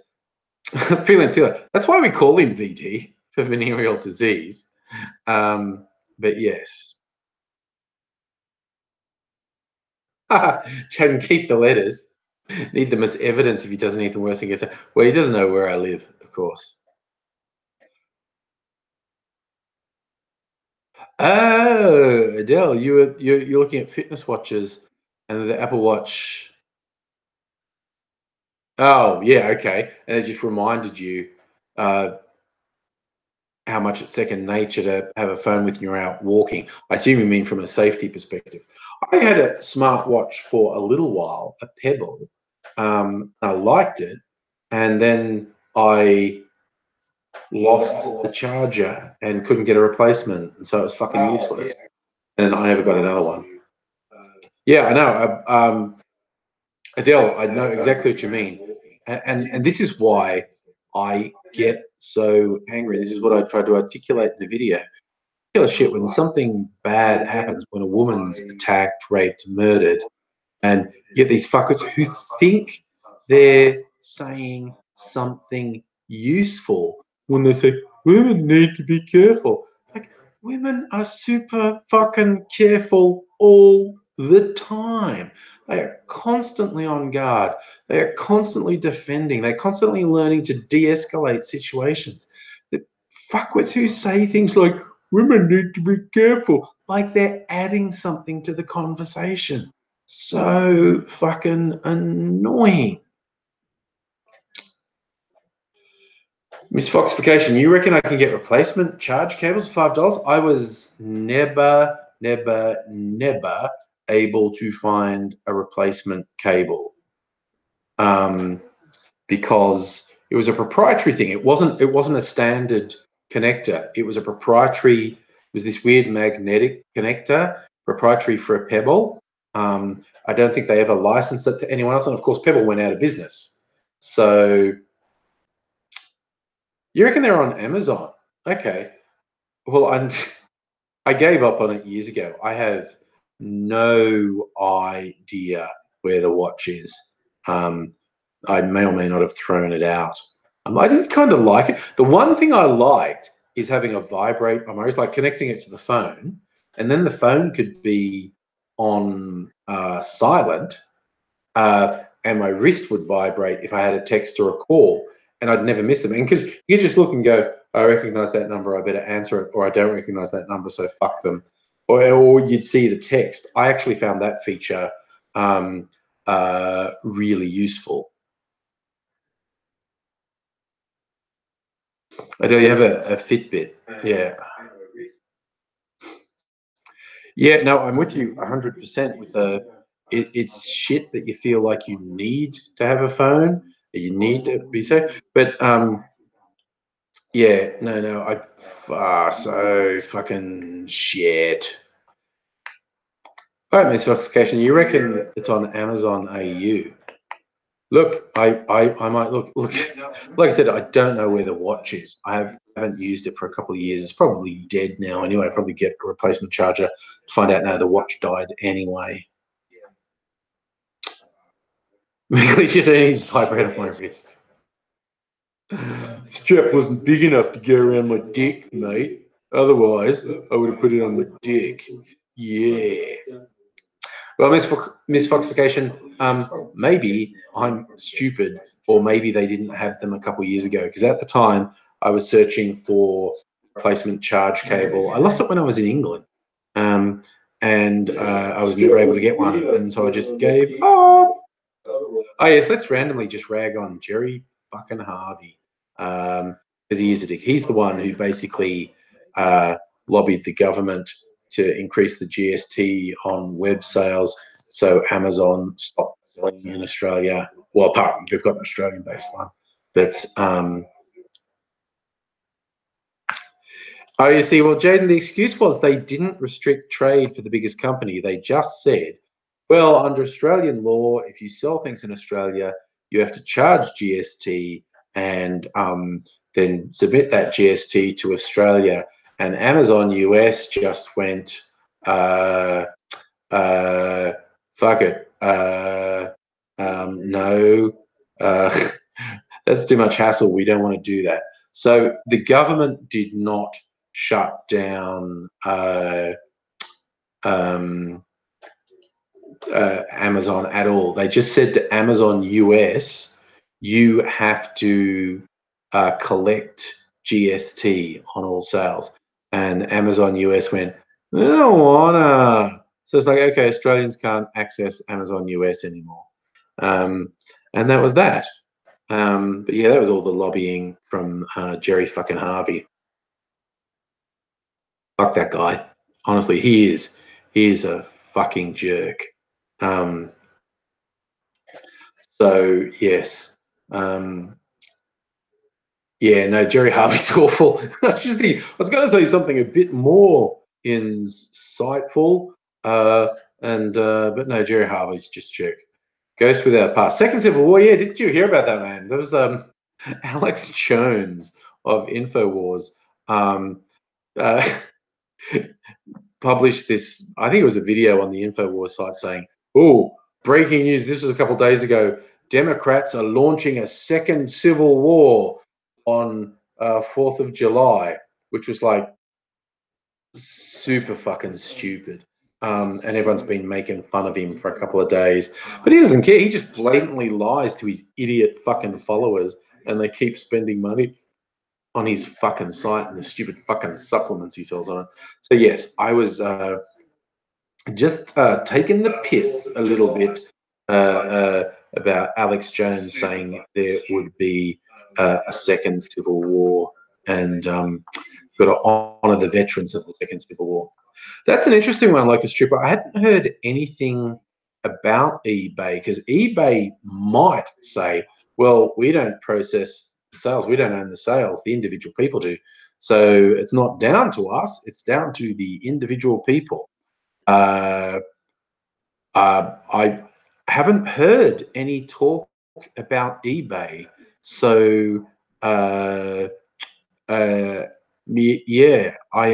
Speaker 1: Feeling silly. That's why we call him VD, for venereal disease. But yes. Chad can keep the letters. Need them as evidence if he does anything worse against it. Well, he doesn't know where I live, of course. Oh, Adele, you're looking at fitness watches and the Apple Watch. Oh, yeah, okay. And it just reminded you uh, how much it's second nature to have a phone with you when you're out walking. I assume you mean from a safety perspective. I had a smartwatch for a little while, a Pebble. I liked it, and then I lost the charger and couldn't get a replacement, and so it was fucking useless. And I never got another one. Yeah, I know. Adele, I know exactly what you mean, and this is why I get so angry. This is what I tried to articulate in the video. Shit, when something bad happens, when a woman's attacked, raped, murdered, and you get these fuckers who think they're saying something useful when they say women need to be careful. Like, women are super fucking careful all the time. They are constantly on guard. They are constantly defending. They're constantly learning to de-escalate situations. The fuckwits who say things like women need to be careful, like they're adding something to the conversation. So fucking annoying. Miss Foxification, you reckon I can get replacement charge cables for $5? I was never able to find a replacement cable because it was a proprietary thing. It wasn't a standard connector. It was a proprietary. It was this weird magnetic connector, proprietary for a Pebble. I don't think they ever licensed it to anyone else, and of course, Pebble went out of business. So you reckon they're on Amazon? Okay. Well, I gave up on it years ago. I have no idea where the watch is. I may or may not have thrown it out. I did kind of like it. The one thing I liked is having a vibrate. I always like connecting it to the phone, and then the phone could be on silent, and my wrist would vibrate if I had a text or a call, and I'd never miss them. And because you just look and go, I recognize that number, I better answer it, or I don't recognize that number, so fuck them. Or you'd see the text. I actually found that feature really useful. I know you have a Fitbit. Yeah. Yeah, no, I'm with you 100% with it's shit that you feel like you need to have a phone, you need to be safe. But yeah, no, so fucking shit. All right, Miss Foxification, you reckon it's on Amazon AU? Look, I might look. Like I said, I don't know where the watch is. Haven't used it for a couple of years. It's probably dead now anyway. I'll probably get a replacement charger. Find out now the watch died anyway. Maybe just needs to vibrate on my wrist. Strap wasn't big enough to go around my dick, mate. Otherwise, I would have put it on my dick. Yeah. Well, Miss Foxification, maybe I'm stupid, or maybe they didn't have them a couple of years ago. Because at the time, I was searching for replacement charge cable. I lost it when I was in England, and I was never able to get one, and so I just gave up. Oh yes, let's randomly just rag on Jerry fucking Harvey, because he is a dick. He's the one who basically lobbied the government to increase the GST on web sales, so Amazon stopped selling in Australia. Well, apart from they've got an Australian-based one, but oh, you see, well, Jaden, the excuse was they didn't restrict trade for the biggest company. They just said, well, under Australian law, if you sell things in Australia, you have to charge GST and then submit that GST to Australia. And Amazon US just went, fuck it. No, that's too much hassle. We don't want to do that. So the government did not shut down Amazon at all. They just said to Amazon US, you have to collect GST on all sales. And Amazon US went, I don't wanna. So it's like, okay, Australians can't access Amazon US anymore. And that was that. But yeah, that was all the lobbying from Jerry fucking Harvey. Fuck that guy. Honestly, he is a fucking jerk. So yes, yeah, no, Jerry Harvey's awful. I was going to say something a bit more insightful, but no, Jerry Harvey's just jerk. Goes without past. Second Civil War, yeah, didn't you hear about that, man? There was Alex Jones of Infowars uh, published this. I think it was a video on the Infowars site saying, "Oh, breaking news! This was a couple of days ago. Democrats are launching a second civil war on 4th of July," which was like super fucking stupid. And everyone's been making fun of him for a couple of days, but he doesn't care. He just blatantly lies to his idiot fucking followers, and they keep spending money on his fucking site and the stupid fucking supplements he sells on it. So yes, I was just taking the piss a little bit about Alex Jones saying there would be a second civil war, and got to honour the veterans of the second civil war. That's an interesting one, like a stripper. I hadn't heard anything about eBay, because eBay might say, well, we don't process the sales, we don't own the sales, the individual people do. So it's not down to us, it's down to the individual people. I haven't heard any talk about eBay. So Yeah, I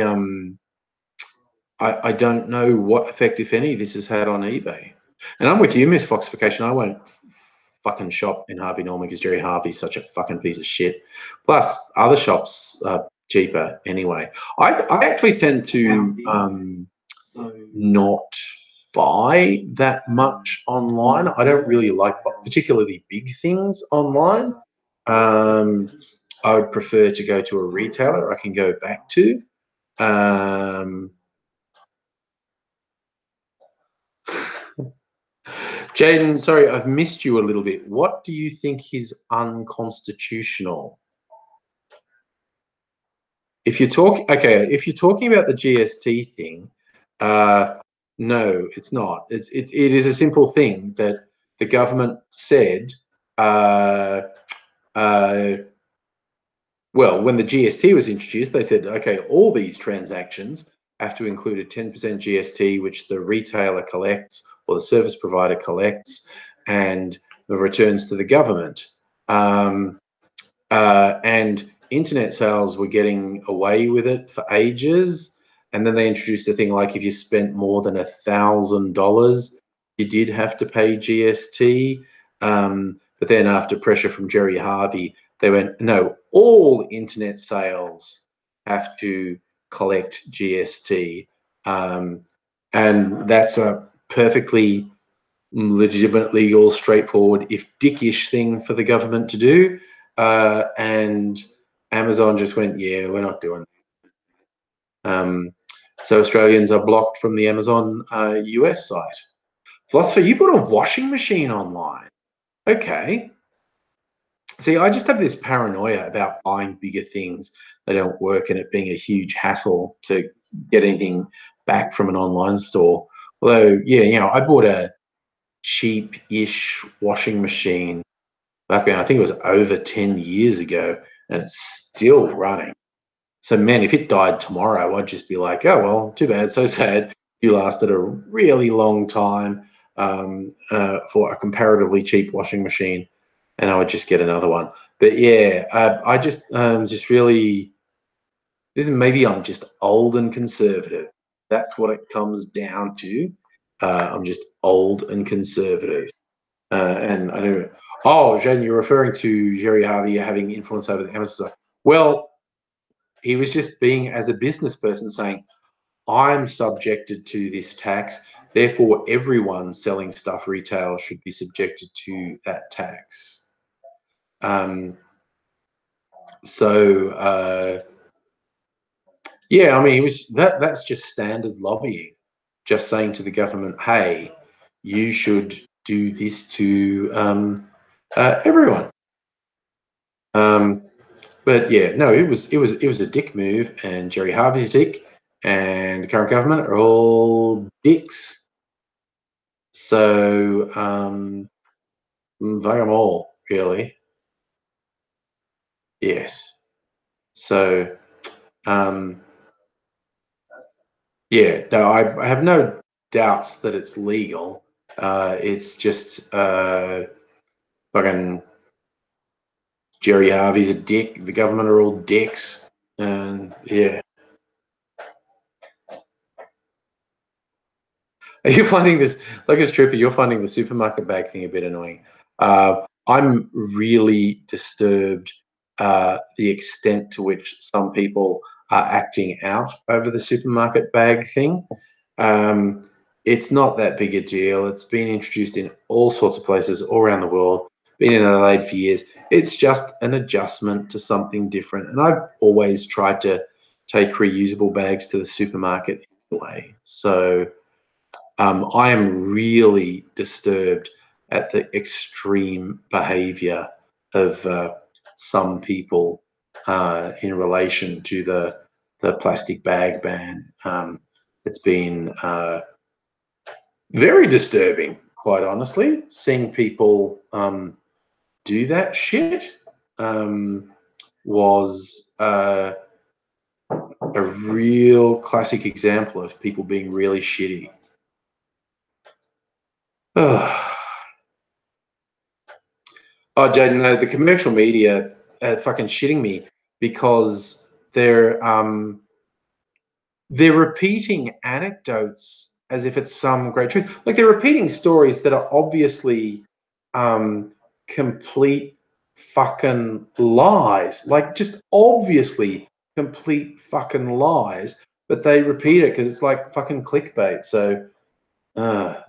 Speaker 1: don't know what effect, if any, this has had on eBay. And I'm with you, Miss Foxification. I won't fucking shop in Harvey Norman because Jerry Harvey's such a fucking piece of shit. Plus, other shops are cheaper anyway. I actually tend to not buy that much online. I don't really like particularly big things online. I would prefer to go to a retailer I can go back to. Jaden, sorry, I've missed you a little bit. What do you think is unconstitutional? If you're talking about the GST thing, no, it's not. It is a simple thing that the government said. Well, when the GST was introduced, they said, okay, all these transactions have to include a 10% GST, which the retailer collects or the service provider collects, and the returns to the government. And internet sales were getting away with it for ages. And then they introduced a thing like if you spent more than $1,000, you did have to pay GST. But then after pressure from Jerry Harvey, they went, no, all internet sales have to collect GST. And that's a perfectly legitimate, legal, straightforward, if dickish thing for the government to do. And Amazon just went, yeah, we're not doing that. So Australians are blocked from the Amazon US site. Philosopher, you bought a washing machine online. Okay. See, I just have this paranoia about buying bigger things that don't work and it being a huge hassle to get anything back from an online store. Although, yeah, I bought a cheap-ish washing machine back when I think it was over 10 years ago, and it's still running. So, man, if it died tomorrow, I'd just be like, oh, well, too bad, so sad. You lasted a really long time for a comparatively cheap washing machine, and I would just get another one. But yeah, I just really, maybe I'm just old and conservative. That's what it comes down to. I'm just old and conservative. And I don't. Oh, Jen, you're referring to Jerry Harvey having influence over the Amazon. Well, he was just being, as a business person, saying, I'm subjected to this tax, therefore everyone selling stuff retail should be subjected to that tax. Yeah, I mean, it was that's just standard lobbying, just saying to the government, hey, you should do this to everyone. But yeah, no, it was a dick move, and Jerry Harvey's dick, and the current government are all dicks. So fuck them all, really. Yes. So yeah, no, I have no doubts that it's legal. It's just fucking Jerry Harvey's a dick. The government are all dicks, and yeah. Are you finding this, like as Trooper, you're finding the supermarket bag thing a bit annoying? I'm really disturbed the extent to which some people are acting out over the supermarket bag thing. It's not that big a deal. It's been introduced in all sorts of places all around the world, been in Adelaide for years. It's just an adjustment to something different. And I've always tried to take reusable bags to the supermarket anyway. So I am really disturbed at the extreme behaviour of some people in relation to the plastic bag ban. It's been very disturbing, quite honestly, seeing people do that shit. Was a real classic example of people being really shitty. Oh, Jaden, no, the commercial media are fucking shitting me because they're repeating anecdotes as if it's some great truth. Like they're repeating stories that are obviously complete fucking lies. Like just obviously complete fucking lies, but they repeat it because it's like fucking clickbait. So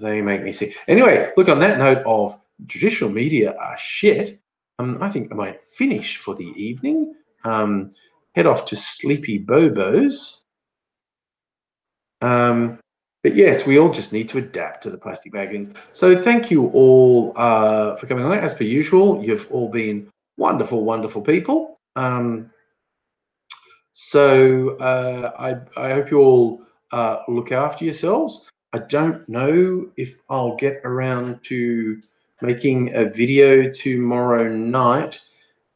Speaker 1: they make me sick. Anyway, look, on that note of traditional media are shit, I think I might finish for the evening. Head off to sleepy bobos. But yes, we all just need to adapt to the plastic bag things. So thank you all for coming on. As per usual, you've all been wonderful, wonderful people. So I hope you all look after yourselves. I don't know if I'll get around to making a video tomorrow night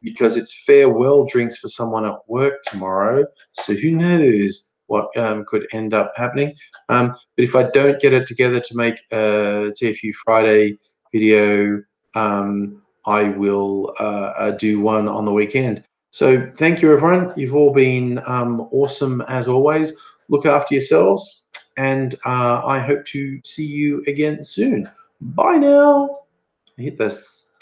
Speaker 1: because it's farewell drinks for someone at work tomorrow. So who knows what could end up happening. But if I don't get it together to make a TFU Friday video, I will do one on the weekend. So thank you, everyone. You've all been awesome as always. Look after yourselves, and I hope to see you again soon. Bye now. Hit this.